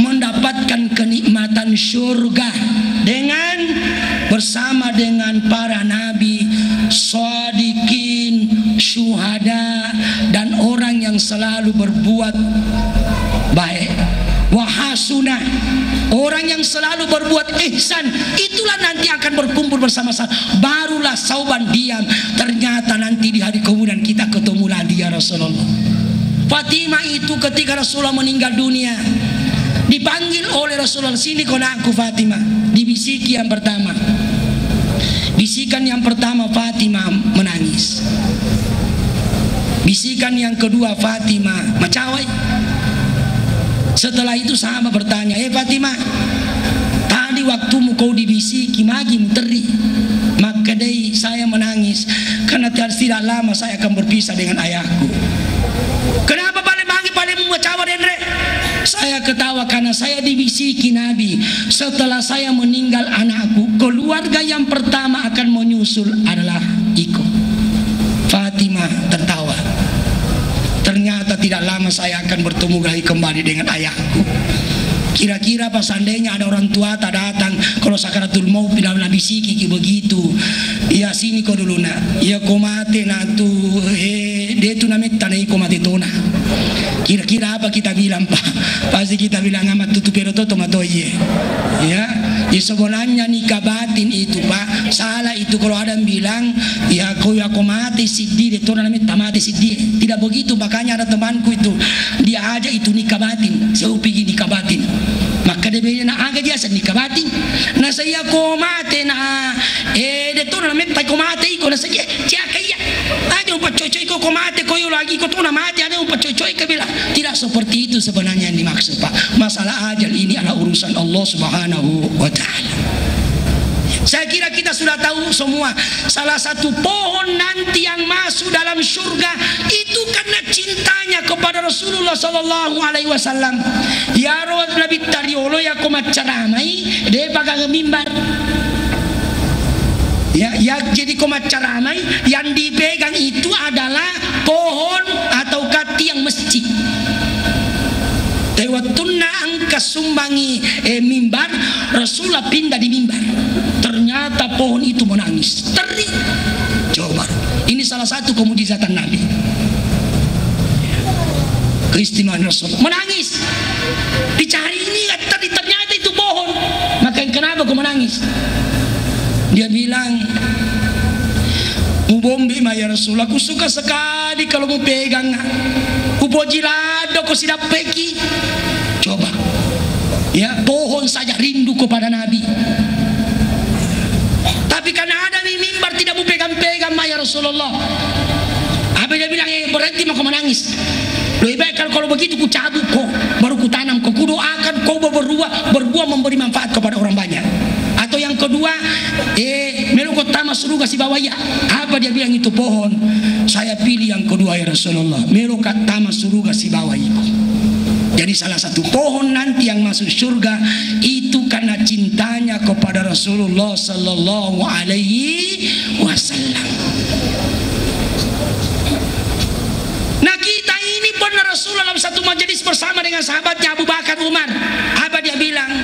mendapatkan kenikmatan surga dengan bersama dengan para nabi, shadiqin, syuhada, dan orang yang selalu berbuat baik. Wahasuna, orang yang selalu berbuat ihsan, itulah nanti akan berkumpul bersama-sama. Barulah sauban diam. Ternyata nanti di hari kemudian kita ketemu lagi ya Rasulullah. Fatimah itu ketika Rasulullah meninggal dunia, dipanggil oleh Rasulullah, sini konakku Fatimah. Dibisiki yang pertama. Bisikan yang pertama Fatimah menangis. Bisikan yang kedua Fatimah macawai. Setelah itu sahabat bertanya, Fatimah, tadi waktumu kau dibisiki magi muteri. Maka deh saya menangis karena tidak lama saya akan berpisah dengan ayahku. Kenapa paling magi paling membacawa Dendre? Saya ketawa karena saya dibisiki Nabi, setelah saya meninggal anakku, keluarga yang pertama akan menyusul adalah Iko. Fatimah tertawa. Ternyata tidak lama saya akan bertemu lagi kembali dengan ayahku. Kira-kira pas seandainya ada orang tua tak datang, kalau sakaratul maut tidak bisiki begitu. Ya sini kau dulu nak. Ya kau mati nak tu. Dia tu namanya tanah kau mati tu nak. Kira-kira apa kita bilang Pak? Pasti kita bilang amat tutup perotot matoye. Ya. Ya sebenarnya nikah batin itu Pak salah itu. Kalau ada yang bilang ya kau mati siddi, itu namanya tamati siddi. Tidak begitu. Makanya ada temanku itu, dia aja itu nikah batin. Saya pergi nikah batin, maka dia bilang nak agak dia nikah batin. Nah saya kau mati nah itu namanya kau mati kau nasa siapa ya ada umpat coy kau mati kau lagi kau tu nak mati ada umpat coy kau bilang tidak seperti itu sebenarnya yang dimaksud Pak. Masalah ajal ini adalah urusan Allah Subhanahu wa Ta'ala. Saya kira kita sudah tahu semua. Salah satu pohon nanti yang masuk dalam surga itu karena cintanya kepada Rasulullah Sallallahu Alaihi Wasallam. Ya Rasul Nabi Tariolo ya komat caramai dia pakai mimbar. Ya jadi komat caramai yang dipegang itu adalah pohon atau kati yang masjid. Tewatuna angka sumbangi mimbar, Rasulullah pindah di mimbar. Ternyata pohon itu menangis. Teri. Coba. Ini salah satu kemujizatan Nabi. Keistimewaan Rasul. Menangis. Dicari ini tadi ternyata itu pohon. Maka kenapa kau menangis? Dia bilang, "Ubombe ma ya Rasul, aku suka sekali kalau mau pegang. Ubojilado kau sidap peki." Coba. Ya, pohon saja rindu kepada Nabi. Tapi karena ada di mimbar tidak mau pegang-pegang ya Rasulullah. Apa dia bilang berhenti mau menangis. Lebih baik kalau begitu ku cabut kau, baru ku tanam kau, ku doakan kau berbuah memberi manfaat kepada orang banyak. Atau yang kedua, melukot tamas surga si bawah ya. Apa dia bilang itu pohon? Saya pilih yang kedua ya Rasulullah. Melukot tamas surga si bawah itu. Jadi salah satu pohon nanti yang masuk surga itu karena cintanya kepada Rasulullah Sallallahu Alaihi Wasallam. Nah kita ini pernah Rasulullah dalam satu majelis bersama dengan sahabatnya Abu Bakar Umar. Apa dia bilang?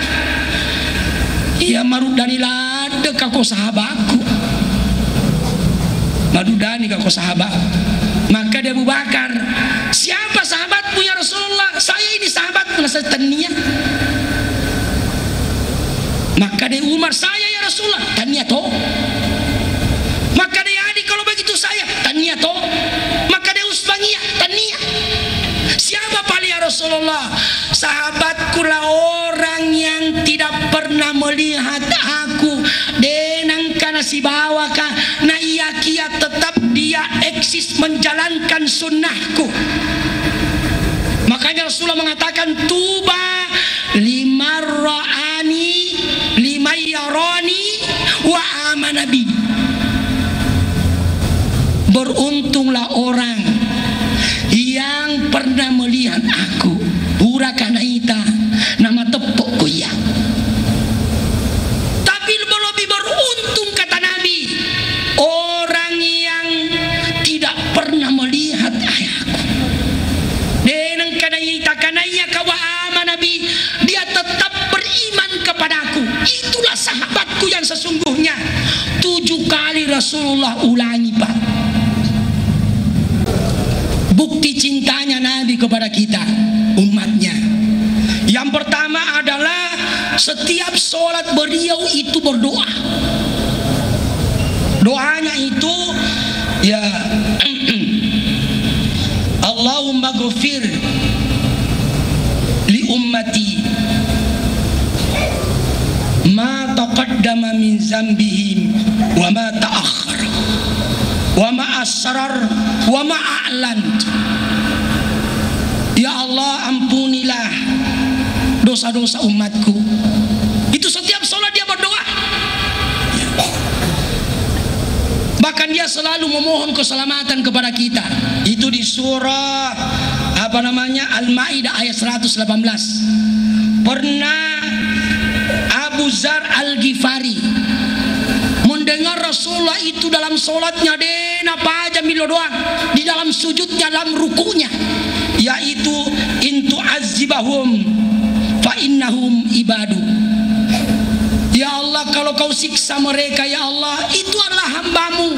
Iya marudani lada kau sahabatku. Marudani kau sahabat. Maka dia Abu Bakar, siapa sahabatmu ya Rasulullah? Saya ini sahabatmu nasa tania. Maka dia Umar, saya ya Rasulullah, tanya toh. Maka dia Ali, kalau begitu saya, tanya toh. Maka dia Utsmaniyah, tanya. Siapa paling ya Rasulullah? Sahabatku lah orang yang tidak pernah melihat aku denang kana si bawaka na iya kia tetap dia eksis menjalankan sunnahku. Makanya Rasulullah mengatakan tuba liman ra'ani liman yarani wa amana bi. Beruntunglah orang yang pernah melihat aku. Pura kana ita nama tepuk goyang. Tapi lebih beruntung kata Nabi orang yang tidak pernah melihat ayahku. Denang kana ita kana iya kawa ama Nabi, dia tetap beriman kepadaku. Itulah sahabatku yang sesungguhnya. 7 kali Rasulullah ulangi, Pak. Bukti cintanya Nabi kepada kita, umatnya. Yang pertama adalah setiap sholat beliau itu berdoa. Doanya itu ya Allahumma ghfir li ummati ma taqaddama min zambihim wa ma ta'akhkhar wa ma asrar wa ma a'lant. Ya Allah, ampunilah dosa-dosa umatku. Itu setiap sholat dia berdoa. Bahkan dia selalu memohon keselamatan kepada kita. Itu di surah Al-Maidah ayat 118. Pernah Abu Zar Al-Ghifari mendengar Rasulullah itu dalam sholatnya apa aja milo doang, di dalam sujudnya, dalam rukunya, yaitu intu azibahum fa innahum ibadu. Ya Allah, kalau kau siksa mereka ya Allah, itu adalah hambamu.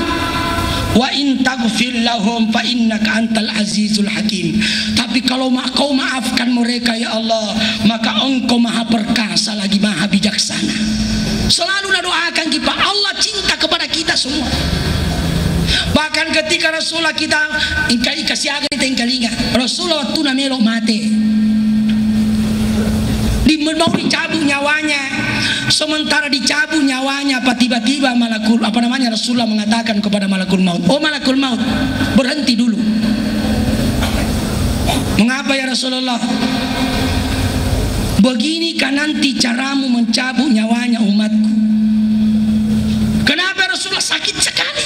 Wa in taghfir lahum fa innaka antal azizul hakim. Tapi kalau kau maafkan mereka ya Allah, maka engkau maha perkasa lagi maha bijaksana. Selalulah doakan kita, Allah cinta kepada kita semua. Bahkan ketika Rasulullah kita kasih agar kita ingat Rasulullah waktu namelo mati, mau dicabut nyawanya. Sementara dicabut nyawanya, tiba-tiba Rasulullah mengatakan kepada malakul maut, oh malakul maut, berhenti dulu. Mengapa ya Rasulullah? Begini kan nanti caramu mencabut nyawanya umatku. Kenapa Rasulullah? Sakit sekali.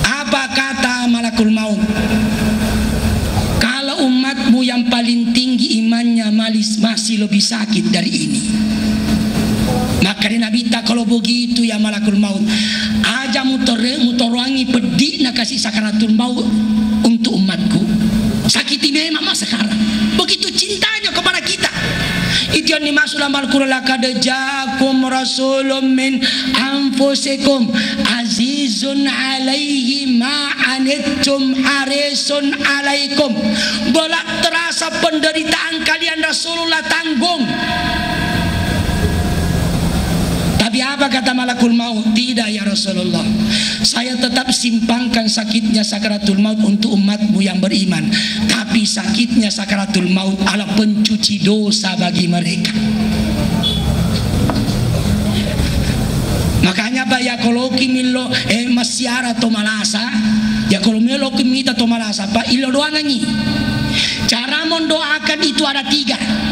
Apa kata malakul maut? Kalau umatmu yang paling tinggi imannya masih lebih sakit dari ini, maka Nabi tak kalau begitu ya malakul maut, aja mutorangi pedih nak kasih sakaratul maut untuk umatku. Sakiti memang sekarang. Begitu cintanya kepada kita. Itu yang dimaksud dalam Al-Quran, laqad ja'akum rasulun min anfusikum azizun alaihi ma anittum harisun alaikum. Belak terasa penderitaan kalian, Rasulullah tanggung. Tapi apa kata malakul maut? Tidak ya Rasulullah, saya tetap simpangkan sakitnya sakaratul maut untuk umatmu yang beriman. Tapi sakitnya sakaratul maut adalah pencuci dosa bagi mereka. Makanya Pak ya kalau kimilo masyara to malasa, ya kalau melo kimita to malasa Pak ilo doang ngi. Cara mendoakan itu ada 3.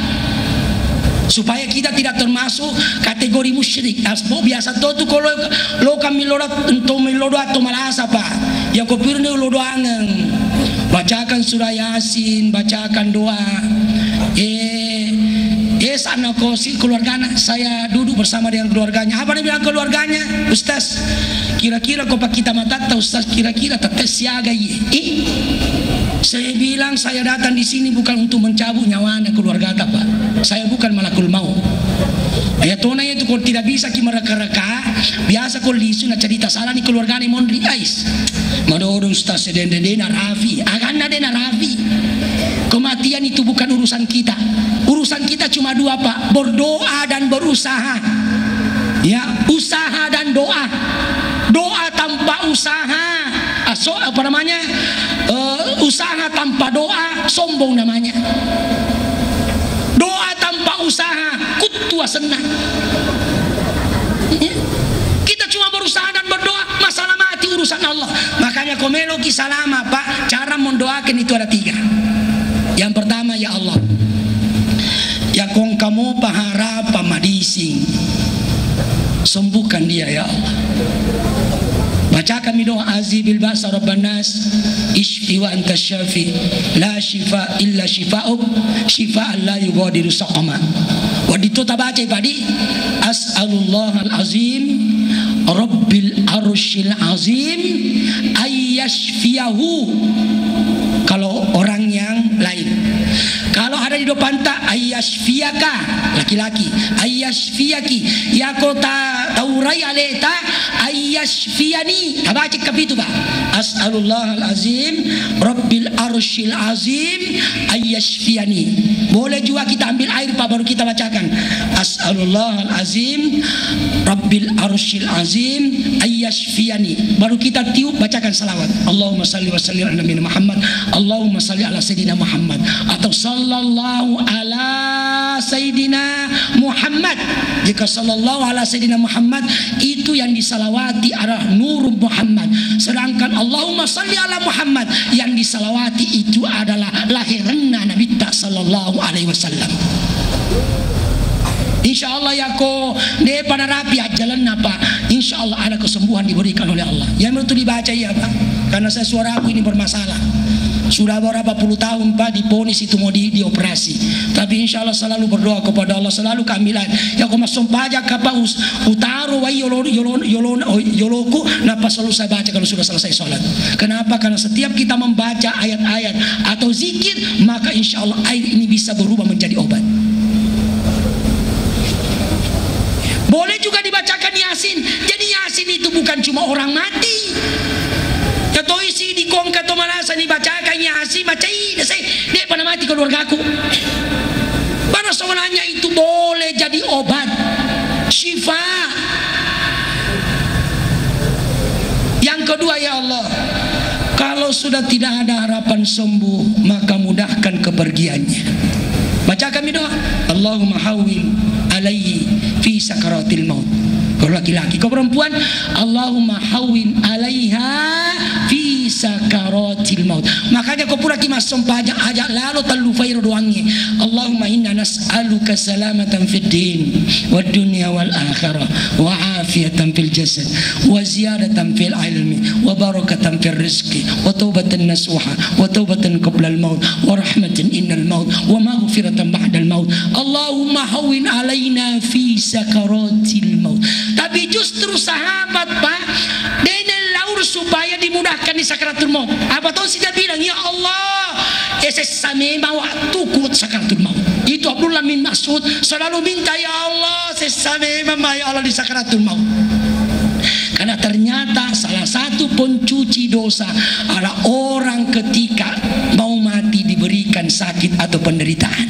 Supaya kita tidak termasuk kategori musyrik. Aspo biasa tu kalau lo kami lorat untuk melodoa atau malasa Pak, ya kau pirne lo doangan, bacakan surah Yasin, bacakan doa. Sana kosil keluarganya, saya duduk bersama dengan keluarganya. Apa dia bilang keluarganya? Ustaz, kira-kira kau pak kita mata Ustaz, kira-kira tetes siaga ye. Saya bilang saya datang di sini bukan untuk mencabut nyawanya keluarga Pak. Saya bukan malakul maut. Ya tona itu kalau tidak bisa kita mereka-reka, biasa kalau lisu nak cerita salah ni keluarga ni mondri ais. Madorong Ustaz dena Rafi, agana dena Rafi. Kematian itu bukan urusan kita. Urusan kita cuma dua Pak, berdoa dan berusaha. Ya, usaha dan doa. Doa tanpa usaha, usaha tanpa doa sombong namanya. Doa tanpa usaha kutua senang. Ya. Kita cuma berusaha dan berdoa, masalah mati urusan Allah. Makanya komelo kisalama Pak, cara mendoakan itu ada 3. Yang pertama, ya Allah, ya kong kamu paharap pamadising, sembuhkan dia ya Allah. Baca kami doa azibil ba'sa rabbanas ishfi wa anta syafi la shifa illa shifa'uk shifa'an la yughadiru saqama. Wa ditutup baca tadi as'alullah al-azim rabbil arsyil azim ayyashfiyahu. Kalau orang yang lain, kalau ada di depan tak ayyashfiyaka, laki-laki ayyashfiyaki, ya kota taurai aleta ayyashfiyani. Baca kapitu Pak, as'alullah al-azim rabbil arsyil azim ayyashfiyani. Boleh juga kita ambil air Pak, baru kita bacakan as'alullah al-azim rabbil arsyil azim ayyashfiyani, baru kita tiup bacakan salawat. Allahumma salli wa sallim ala nabi Muhammad, Allahumma salli ala sayyidina Muhammad, atau sallallahu ala sayyidina Muhammad. Jika sallallahu ala sayyidina Muhammad itu yang disalawati adalah nur Muhammad, sedangkan Allahumma salli ala Muhammad yang disalawati itu adalah lahiranna Nabi sallallahu alaihi wasallam. Insya Allah ya ko de pada rapi jalan apa, insya Allah ada kesembuhan diberikan oleh Allah. Yang itu dibaca ya Pak, karena saya suara aku ini bermasalah. Sudah berapa puluh tahun Pak diponis itu mau dioperasi, tapi insya Allah selalu berdoa kepada Allah, selalu kamilan. Ya kau masuk pajak apa utaro wa yoloku, napa selalu saya baca kalau sudah selesai sholat. Kenapa? Karena setiap kita membaca ayat-ayat atau zikir, maka insya Allah air ini bisa berubah menjadi obat. Boleh juga dibacakan Yasin. Jadi Yasin itu bukan cuma orang mati. Atau isi di kongka atau malasa dibacakan Yasin, bacain dia pada mati keluarga aku. Pada sebenarnya itu boleh jadi obat, syifa. Yang kedua ya Allah, kalau sudah tidak ada harapan sembuh, maka mudahkan kepergiannya. Baca kami doa, Allahumma hawwin alaihi fi sakaratil maut. Kalau laki-laki, kalau perempuan, Allahumma hawwin alaiha fi sakaratil maut. Makanya kau pura kimas sompajak ajak lalu talufair doangnya. Allahumma inna nas'aluka salamatan fid din wad dunya wal akhirah wa afiyatan fil jasad wa ziyadatan fil ilmi wa barakatan fil rizqi wa taubatan nasuha wa taubatan qabla al maut wa rahmatan innal maut wa maghfiratan ba'da al maut. Allahumma hawwin alaina fi sakaratil maut. Tapi justru sahabat Pak, dia laur supaya dimudahkan di sakaratul maut. Apa tahu sih dia bilang, ya Allah, sesame waktu kuat sakaratul maut. Itu Abdullah bin Mas'ud selalu minta, ya Allah, sesame ya Allah di sakaratul maut. Karena ternyata salah satu pencuci dosa adalah orang ketika mau mati diberikan sakit atau penderitaan.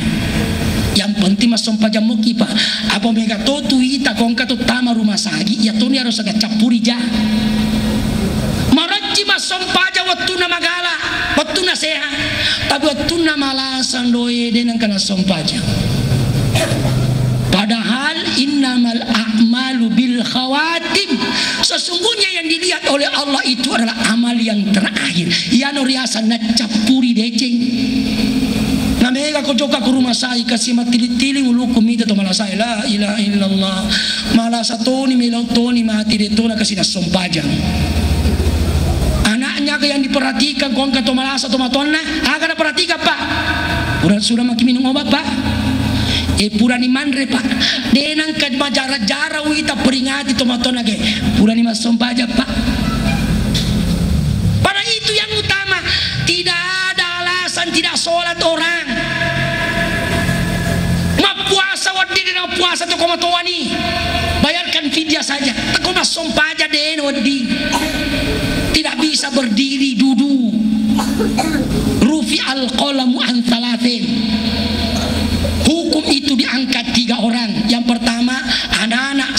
Yang penting masuk pajak moki Pak. Apa mereka totu ita kongka tu tama rumah sagi, ya tu ni harus agak campuri jah. Maraji masuk pajak waktu na magala, waktu na sehat, tapi waktu na malasan doye dengan kena sompajak. Padahal innamal a'malu bil khawatim. Sesungguhnya yang dilihat oleh Allah itu adalah amal yang terakhir. Ya nuriasa na campuri deceng. Na mega ko joka ko rumah saya kasih matili-tili ulu kumita to malah saya la ilaha illallah malah satu ni melau toni mati de to na kasih na sompajang. Anaknya yang diperhatikan kong ka to malah satu matonna agak perhatikan Pak. Sudah makin minum obat Pak. Pura ni mandre Pak. Denang ka majara-jara wita peringati to matonna ge. Pura ni mas sompaja Pak. Pada itu yang utama, tidak ada alasan tidak sholat orang. Puasa wadi dengan puasa tu koma tuani, bayarkan fidyah saja. Tak koma sompaja den wadi. Tidak bisa berdiri duduk. Rufi al qalamu an thalathin.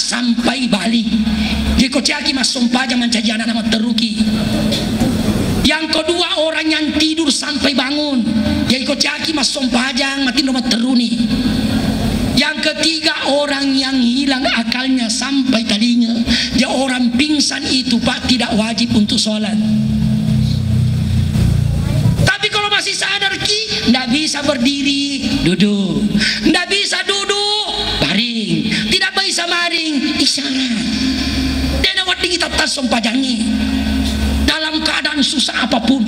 sampai balik. Di kociaki mas sompaja mencaji anak nama teruki. Yang kedua orang yang tidur sampai bangun. Ya kociaki mas sompaja mati nama teruni. Yang ketiga orang yang hilang akalnya sampai tadinya. Dia orang pingsan itu Pak tidak wajib untuk sholat. Tapi kalau masih sadar ki, tidak bisa berdiri, duduk. Tidak bisa duduk, baring. Tidak bisa baring, isyarat. Dan waktu kita tas sompajangi dalam keadaan susah apapun.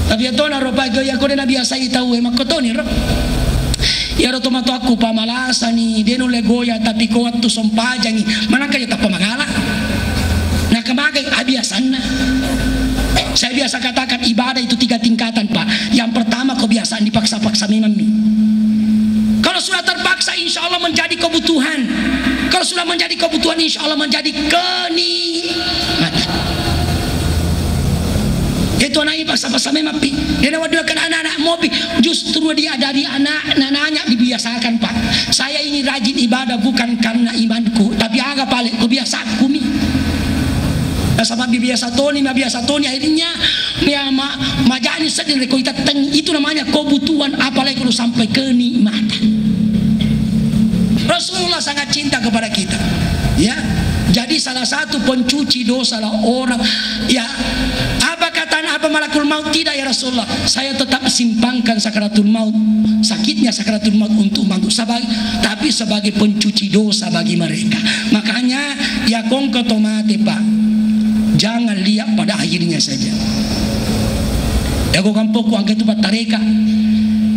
Tapi itu na roba ya kau na biasa itahu emak kau ni rob. Ya ro tomato aku pamalasa ni deno legoya tapi ko attu sompajangi mana kaya tak pamagala. Nah kemagai abiasan na. Saya biasa katakan ibadah itu 3 tingkatan Pak. Yang pertama kebiasaan dipaksa-paksa memang nih. Kalau sudah terpaksa insya Allah menjadi kebutuhan. Kalau sudah menjadi kebutuhan insya Allah menjadi kenikmatan. Itu anak paksa-paksa memang pi. Dia waduhkan anak-anak mobil. Justru dia dari anak-anaknya dibiasakan Pak. Saya ini rajin ibadah bukan karena imanku, tapi agak paling kebiasaan kumi. Sama biasa Tony akhirnya ya majani sedang rekoita teng itu namanya kebutuhan apalagi kalau sampai kenikmatan. Rasulullah sangat cinta kepada kita. Ya. Jadi salah satu pencuci dosa lah orang ya apa kata apa malakul maut tidak ya Rasulullah saya tetap simpangkan sakaratul maut sakitnya sakaratul maut untuk mantu tapi sebagai pencuci dosa bagi mereka. Makanya ya kongko tomate Pak jangan lihat pada akhirnya saja. Ya kau kampung ku angkat tempat tareka.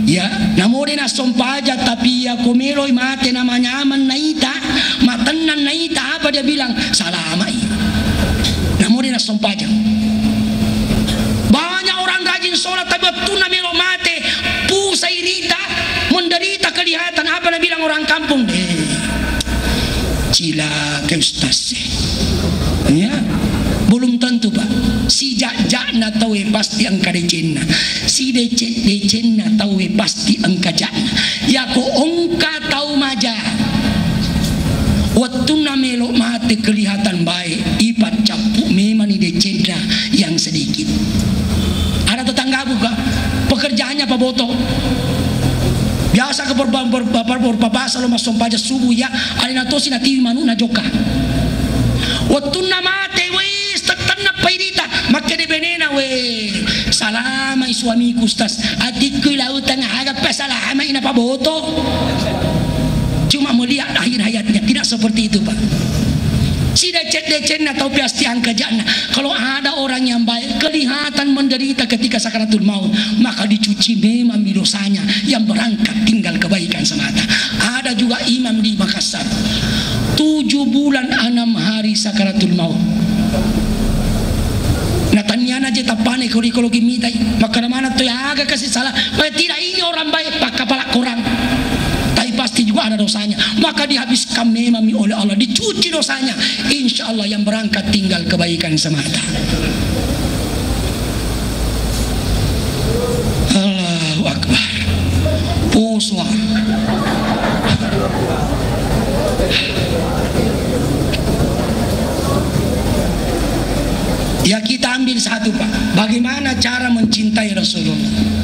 Ya, namun na sompaja tapi ya kumeloi mate namanya aman naita, matenan naita apa dia bilang salamai. Namun na sompaja. Banyak orang rajin sholat tapi tuna melo mate, pusai rita, menderita kelihatan apa dia bilang orang kampung. Cila ke ustaz. Ya. Belum tentu Pak. Si jakna tahu pasti angka decenna. Si decenna tahu pasti angka jakna. Ya ko ongka tahu maja. Waktu namelo mati kelihatan baik. Ipat capu memang decenna yang sedikit. Ada tetangga buka pekerjaannya Pak Boto. Biasa ke berbahasa lo masuk pajak subuh ya. Alina tosi na tiwi manu na joka. Waktu namate wis tetap pairita maka de benena we salama suamiku ustaz adikku lautan agak pasalama ina Pak Boto cuma melihat akhir hayatnya tidak seperti itu Pak. Si decet atau pasti angka jannah. Kalau ada orang yang baik kelihatan menderita ketika sakaratul maut maka dicuci memang dosanya yang berangkat tinggal kebaikan semata. Ada juga imam di Makassar 7 bulan 6 hari sakaratul maut. Natanyana aja tapane kalau gimitai maka mana tuh ya agak kasih salah. Tidak ini orang baik pak kepala korang. Tapi pasti juga ada dosanya. Maka dihabiskan memang oleh Allah, dicuci dosanya. Insya Allah yang berangkat tinggal kebaikan semata. Allahu Akbar. Puswa. Ya kita ambil satu Pak. Bagaimana cara mencintai Rasulullah?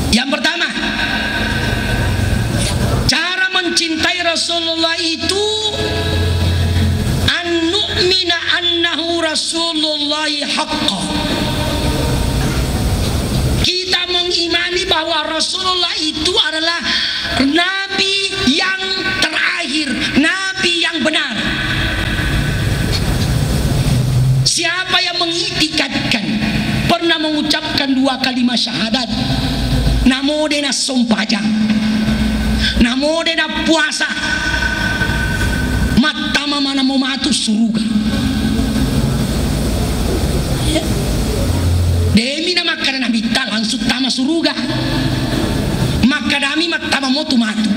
Yang pertama, cara mencintai Rasulullah itu an-nu'mina annahu Rasulullah haqqa. Kita mengimani bahwa Rasulullah itu adalah Nabi yang terakhir, Nabi yang benar. Siapa yang mengitikadkan, pernah mengucapkan 2 kalimat syahadat, namo dena sompajang, namo dena puasa, matama mana mau matu surga. Ya. Demi nama karena bita langsung tama surga. Maka dami matama motu matu.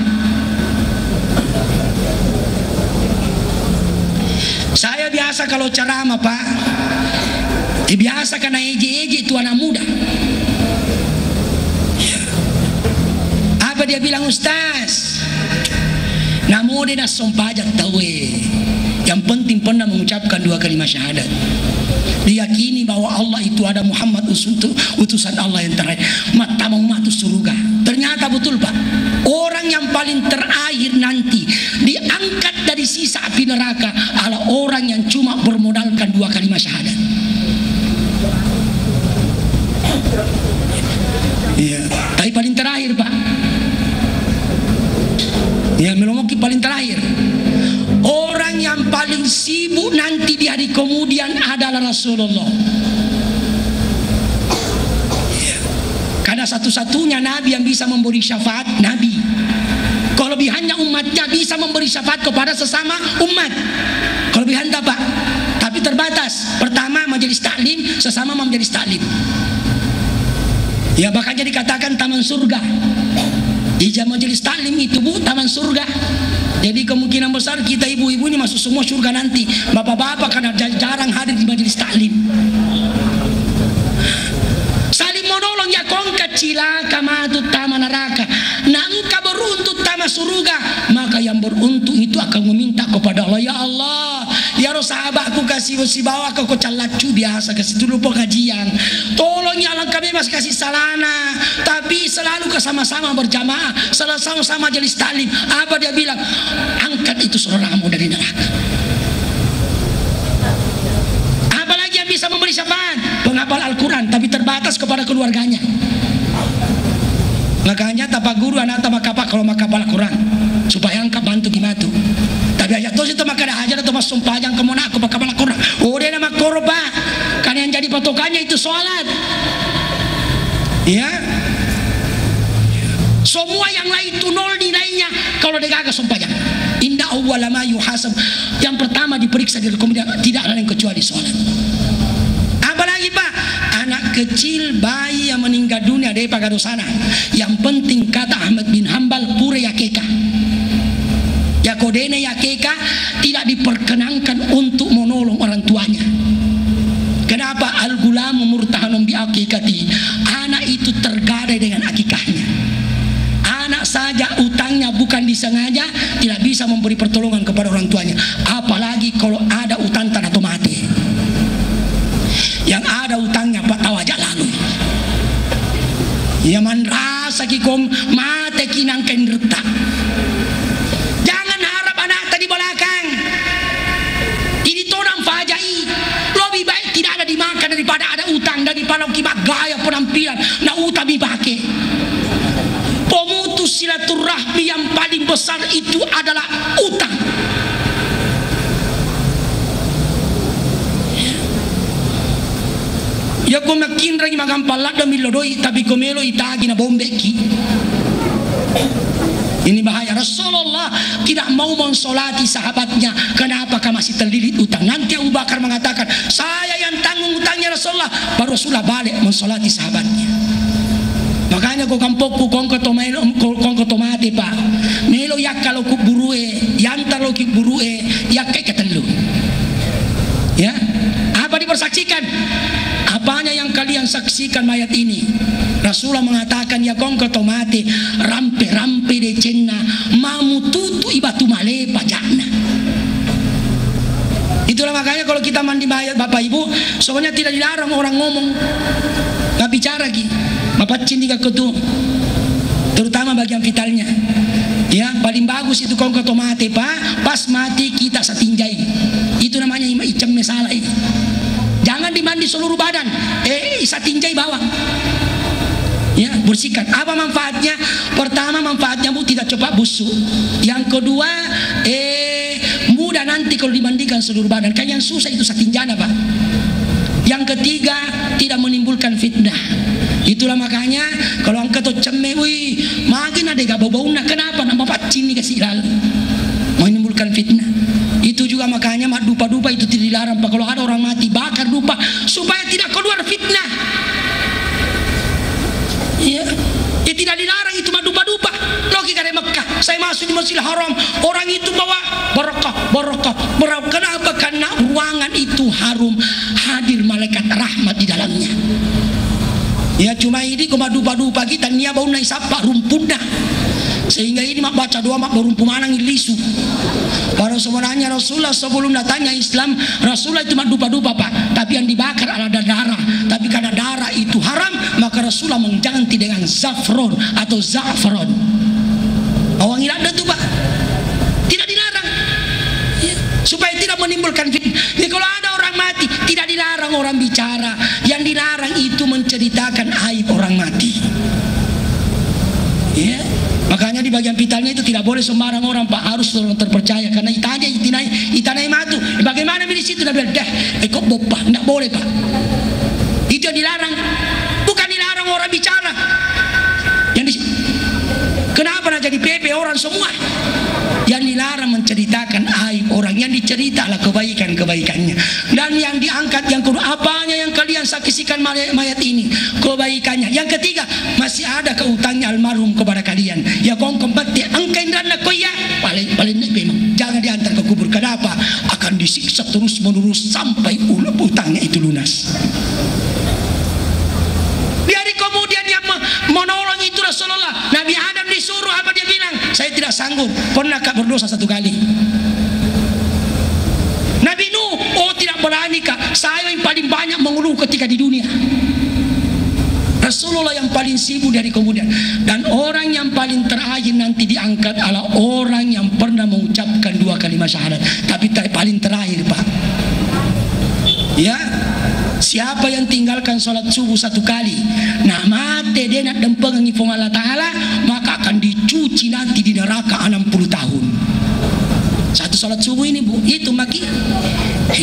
Saya biasa kalau ceramah Pak, biasa karena eje-eje itu anak muda. dia bilang, Ustaz, namo dia nak sompajak tahu yang penting pernah mengucapkan 2 kalimat syahadat. Diyakini bahwa Allah itu ada, Muhammad utusan Allah yang terakhir. Mata mau masuk surga. Ternyata betul Pak, orang yang paling terakhir nanti diangkat dari sisa api neraka adalah orang yang cuma bermodalkan 2 kalimat syahadat. Iya, tapi paling terakhir Pak. Yang melomoki paling terakhir. Orang yang paling sibuk nanti di hari kemudian adalah Rasulullah. Karena satu-satunya Nabi yang bisa memberi syafaat, Nabi. Kelebihannya umatnya bisa memberi syafaat kepada sesama umat. Kelebihan apa? Tapi terbatas. Pertama majelis taklim, sesama majelis taklim. Ya bahkan dikatakan taman surga. Ijazah majelis taklim itu Bu, taman surga. Jadi kemungkinan besar kita ibu-ibu ini masuk semua surga nanti. Bapak-bapak karena jarang hadir di majelis taklim. Saling menolong ya kongkat cilaka matut tama neraka. Nangka beruntut tama surga. Maka yang beruntung itu akan meminta kepada Allah, ya Allah, ya roh sahabatku kasih bawa ke kocalacu biasa kasih dulu pengajian. Tolong ya Allah kami masih kasih salana, tapi selalu sama-sama berjamaah, selalu sama-sama majelis taklim. Apa dia bilang? Angkat itu saudaramu dari neraka. Apalagi yang bisa memberi syafaat? Penghafal Al-Quran, tapi terbatas kepada keluarganya. Makanya tapak guru anak tapak kapak kalau makapal Al-Quran supaya angkat bantu gimana tuh. Tapi ayat tos itu maka ada aja atau mas sumpajang kemana aku makapal Al-Quran. Oh dia nama korba. Karena yang jadi patokannya itu sholat. Ya. Semua yang lain itu nol nilainya kalau dia gagah sumpajang. Indah awwalama yuhasab. Yang pertama diperiksa dari kemudian tidak ada yang kecuali sholat. Apalagi Pak, anak kecil bayi yang meninggal dunia dari pagado sana. Yang penting kata Ahmad bin Hambal pura yakeka. Ya kodene yakeka tidak diperkenankan untuk menolong orang tuanya. Kenapa? Al-gulamu murtahanum bi akikati. Anak itu tergadai dengan akikahnya. Anak saja utangnya bukan disengaja tidak bisa memberi pertolongan kepada orang tuanya. Apalagi kalau ada utang tanah atau mati. Yang ada utangnya Pak tahu aja lalu. Ya man rasa kikom mate kinang kain retak. Jangan harap anak tadi belakang. Ini torang fajai. Lebih baik tidak ada dimakan daripada ada utang, daripada kibat gaya penampilan na utang dipakai. Pemutus silaturahmi yang paling besar itu adalah utang. Ya kau makin lagi makan palat dan milodoi tapi kau melo itagi na bombeki. Ini bahaya. Rasulullah tidak mau mensolati sahabatnya. Kenapa kau masih terlilit utang? Nanti Abu Bakar mengatakan saya yang tanggung utangnya Rasulullah. Baru Rasulullah balik mensolati sahabatnya. Makanya kau kampokku kongko tomate Pak. Melo yak kalau ku burue, yantar lo ki burue, yak kayak ketelu. Ya, apa dipersaksikan? Apanya yang kalian saksikan mayat ini? Rasulullah mengatakan ya kongko tomate rampe de cenna mamu tutu ibatu male pajakna. Itulah makanya kalau kita mandi mayat Bapak Ibu, soalnya tidak dilarang orang ngomong, nggak bicara ki. Bapak cinta ketu, terutama bagian vitalnya. Ya paling bagus itu kongko tomate Pak. Pas mati kita setinjai. Itu namanya icam mesalah ini. Jangan dimandi seluruh badan. Setinjai bawah. Ya bersihkan. Apa manfaatnya? Pertama manfaatnya Bu tidak cepat busuk. Yang kedua mudah nanti kalau dimandikan seluruh badan. Kan yang susah itu setinjana Pak. Yang ketiga tidak menimbulkan fitnah. Itulah makanya kalau angkat ceme, wih, makin ada gabau-baunya. Kenapa? Nama pacin nih kasih lalu menimbulkan fitnah. Itu juga makanya mak dupa-dupa itu tidak dilarang Pak. Kalau ada orang mati bakar dupa supaya tidak keluar fitnah. Ya, tidak dilarang itu mak dupa-dupa. Logika dari Mekah. Saya masuk di Masjidil Haram, orang itu bawa barokah. Kenapa? Karena ruangan itu harum, hadir malaikat rahmat di dalamnya. Ya cuma ini koma dupa-dupa kita nia bau naik sapa rumputnya. ini mak baca doa mak berumpu manang ilisu. Pada sebenarnya Rasulullah sebelum datangnya Islam, Rasulullah itu mak dupa-dupa Pak, tapi yang dibakar adalah darah. Tapi karena darah itu haram, maka Rasulullah mengganti dengan zafron atau za'faron. Wangi lada itu Pak, tidak dilarang ya, supaya tidak menimbulkan fitnah. Jadi kalau ada orang mati, tidak dilarang orang bicara. Yang dilarang itu menceritakan aib orang mati ya. Makanya di bagian vitalnya itu tidak boleh sembarang orang Pak, harus orang terpercaya. Karena itanai matu. Bagaimana di situ Nabi dah kok bopa, tidak boleh Pak. Itu yang dilarang. Bukan dilarang orang bicara. Kenapa nak jadi PP orang semua? Yang dilarang menceritakan aib orang, yang diceritalah kebaikan-kebaikannya. Dan yang diangkat yang apanya yang kalian saksikan mayat ini, kebaikannya. Yang ketiga, masih ada keutangnya almarhum kepada kalian. Ya kong keempat angkain dan koya paling memang jangan diantar ke kubur. Kenapa? Akan disiksa terus menerus sampai utangnya itu lunas. Dari kemudian yang menolong itu Rasulullah. Nabi Adam disuruh apa dia bilang? Saya tidak sanggup. Pernahkah berdosa satu kali? Nabi Nuh, oh tidak berani kak. Saya yang paling banyak mengeluh ketika di dunia. Rasulullah yang paling sibuk dari kemudian. Dan orang yang paling terakhir nanti diangkat adalah orang yang pernah mengucapkan 2 kalimat syahadat. Tapi paling terakhir Pak. Ya. Siapa yang tinggalkan sholat subuh 1 kali, nah mati dia nak dempengi fong Allah Ta'ala, maka akan dicuci nanti di neraka 60 tahun. 1 sholat subuh ini Bu, itu maki 60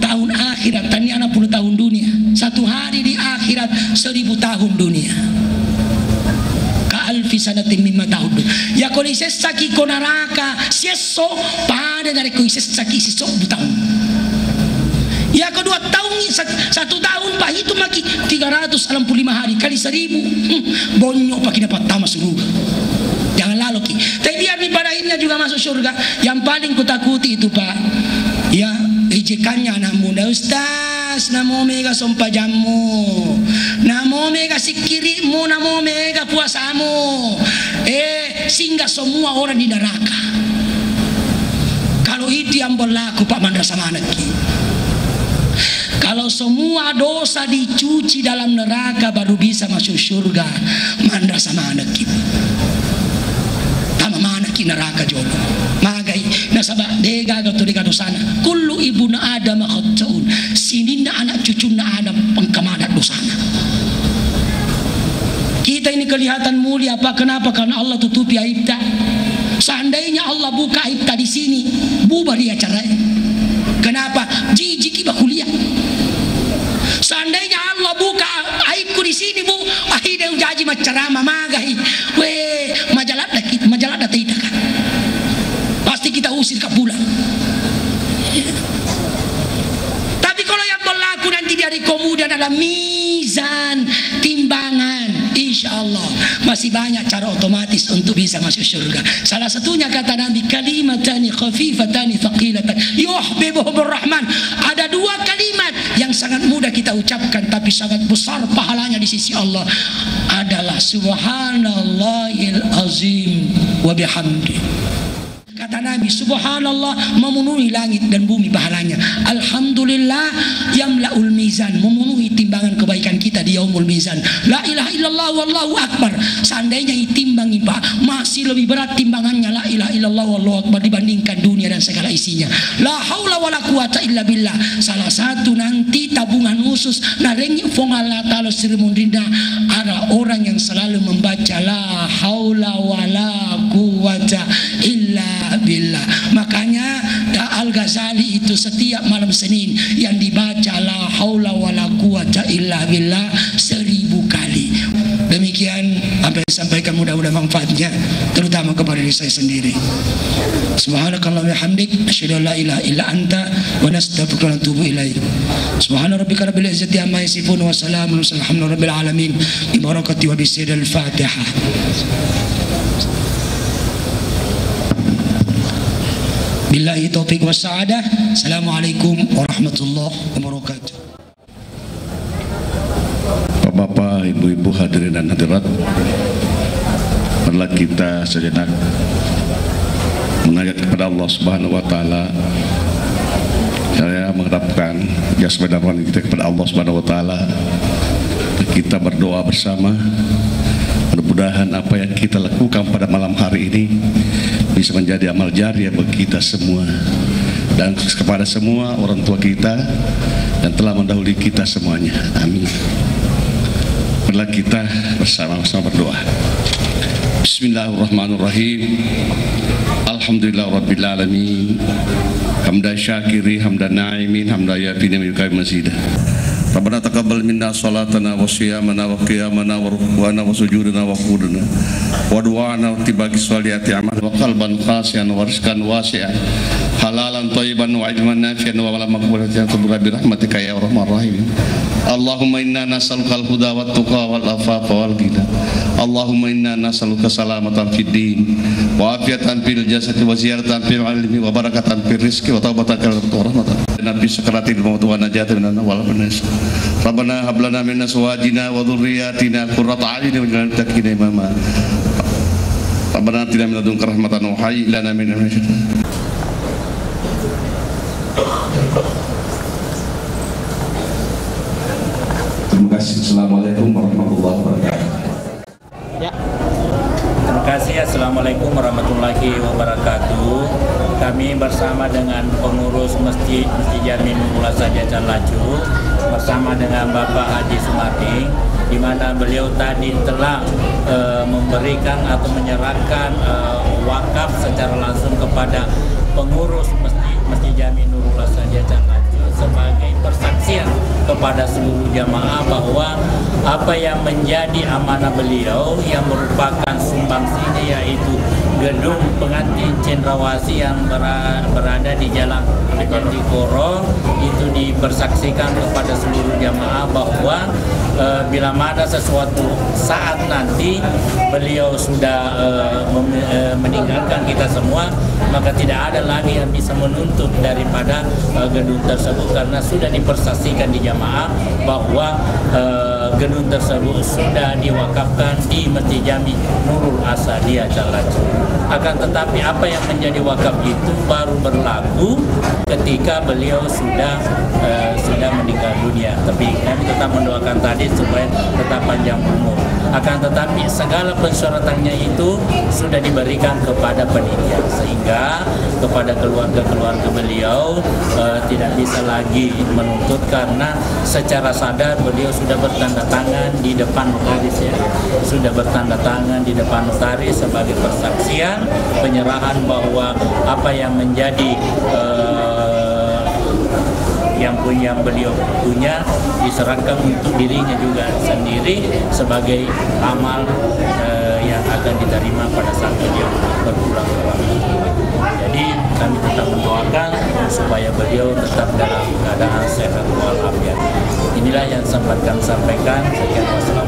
tahun akhirat, tani 60 tahun dunia. 1 hari di akhirat 1000 tahun dunia. Ka'alfi sanatin mimma tahun. Ya kau isesaki ko neraka, sieso pada dari kau isesaki sieso tahun. Ya kedua tahun 1 tahun Pak itu maki 365 hari kali 1000 bonyok Pak dapat tamas surga. Jangan lalu Ki. Tapi biar pada akhirnya juga masuk surga. Yang paling kutakuti itu Pak, ya ejekannya anak muda Ustaz, namo mega sompa jammu, namo mega sikirimu, namo mega puasamu, sehingga semua orang di neraka. Kalau itu yang berlaku Pak Mandrasa Manaki. Kalau semua dosa dicuci dalam neraka baru bisa masuk surga. Mandrasa Manaki. Tama Manaki neraka jono. Magai nasaba dega gato dega dosana. Kullu ibnu Adam khata'un. Sininna anak cucuna Adam pengkamadat dosana. Kita ini kelihatan mulia apa? Kenapa? Karena Allah tutupi aib tak. Seandainya Allah buka aib di sini, bubar dia caranya. Kenapa? Jijik iba kuliah. Seandainya Allah buka aibku di sini Bu, akhirnya ujaji macarama magai, majalah kita kan, pasti kita usir ke pulang. Tapi kalau yang berlaku nanti dari kemudian adalah mizan, timbangan, insya Allah masih banyak cara otomatis untuk bisa masuk surga. Salah satunya kata Nabi, kalimatani khafifatani thaqilatan yuhibbuhumur rahman. Ada 2 kalimat yang sangat mudah kita ucapkan tapi sangat besar pahalanya di sisi Allah, adalah subhanallahil azim wa bihamdi. Kata Nabi, subhanallah memenuhi langit dan bumi pahalanya. Alhamdulillah yamla'ul mizan, memenuhi timbangan kebaikan kita di yaumul mizan. La ilaha illallah wallahu akbar. Seandainya ditimbangi Pak, masih lebih berat timbangannya la ilaha illallah wallahu akbar dibandingkan dunia dan segala isinya. La haula wala quwata illa billah. Salah satu nanti tabungan khusus narengi fong Allah Ta'ala sirmundina ada orang yang selalu membaca la haula wala quwata illa billah. Makanya Al-Ghazali itu setiap malam Senin yang dibaca la haula wala quwata illa billah 1000 kali. Demikian apa yang disampaikan, mudah-mudahan manfaatnya terutama kepada diri saya sendiri. Subhanakallahumma hamdik asyhadu an la ilaha illa anta wa nastaghfiruka wa natubu ilaik. Subhana rabbika rabbil izzati amma yasifun wa salamun alhamdulillahi rabbil alamin. Bi barakati wa bi sirril Fatihah. Billahi taufiq wa sa'adah. Assalamualaikum warahmatullahi wabarakatuh.
Bapak-bapak, ibu-ibu hadirin dan hadirat, Marilah kita sejenak menajat kepada Allah Subhanahu wa taala. Saya mengharapkan jasmani kita kepada Allah Subhanahu wa taala. Kita berdoa bersama. Mudah-mudahan apa yang kita lakukan pada malam hari ini bisa menjadi amal jariah bagi kita semua dan kepada semua orang tua kita yang telah mendahului kita semuanya. Amin. Marilah kita bersama-sama berdoa. Bismillahirrahmanirrahim. Alhamdulillahirabbil alamin. Hamdan syakiri, hamdan na'imin, hamdan yafi min mazidah. Rabbana taqabbal minna salatana wa siyamana wa qiyamana wa ruku'ana wa sujudana wa qudana wa du'ana wa tibaki salihati amal wa qalban khasian wa rizqan wasi'an halalan thayyiban wa ilman nafi'an wa amalan maqbulan bi rahmatika ya arhamar rahimin. Allahumma inna nas'aluka al-huda wat tuqa wal afafa wal ghina. Allahumma inna nas'aluka salamatan fid din wa afiatan fil jasadi wa ziyaratan fil ilmi wa barakatan fil rizqi wa taubatan wa rahmatan nabi sakaratil maut wa najatan minan wal manas. Rabbana hab lana min azwajina wa dhurriyyatina qurrata a'yunin waj'alna lil muttaqina imama. Rabbana atina min ladunka rahmatan wa hayyi lana min amrina. Terima kasih. Assalamualaikum warahmatullahi wabarakatuh.
Ya. Terima kasih. Assalamualaikum warahmatullahi wabarakatuh. Kami bersama dengan pengurus Masjid Jami Nurul Asadiah Laju bersama dengan Bapak Haji Sumardi, di mana beliau tadi telah memberikan atau menyerahkan wakaf secara langsung kepada pengurus Masjid Jami Nurul Asadiah Laju sebagai persaksian kepada seluruh jamaah bahwa apa yang menjadi amanah beliau yang merupakan sumbangsinya yaitu gedung pengantin Cendrawasih yang berada di Jalan Dikoro itu dipersaksikan kepada seluruh jamaah bahwa bila mana sesuatu saat nanti beliau sudah meninggalkan kita semua, maka tidak ada lagi yang bisa menuntut daripada gedung tersebut karena sudah dipersaksikan di jamaah bahwa gedung tersebut sudah diwakafkan di Masjid Jami Nurul Asadiah Laju. Akan tetapi apa yang menjadi wakaf itu baru berlaku ketika beliau sudah meninggal dunia. Tapi kami tetap mendoakan tadi supaya tetap panjang umur. Akan tetapi segala persyaratannya itu sudah diberikan kepada penitia sehingga kepada keluarga-keluarga beliau tidak bisa lagi menuntut karena secara sadar beliau sudah bertanda tangan di depan notaris ya. Sudah bertanda tangan di depan notaris sebagai persaksian penyerahan bahwa apa yang menjadi yang beliau punya diserahkan untuk dirinya juga sendiri sebagai amal yang akan diterima pada saat beliau berpulang ke rumah. Jadi kami tetap mendoakan supaya beliau tetap dalam keadaan sehat walafiat. Inilah yang sempat kami sampaikan. Sekian.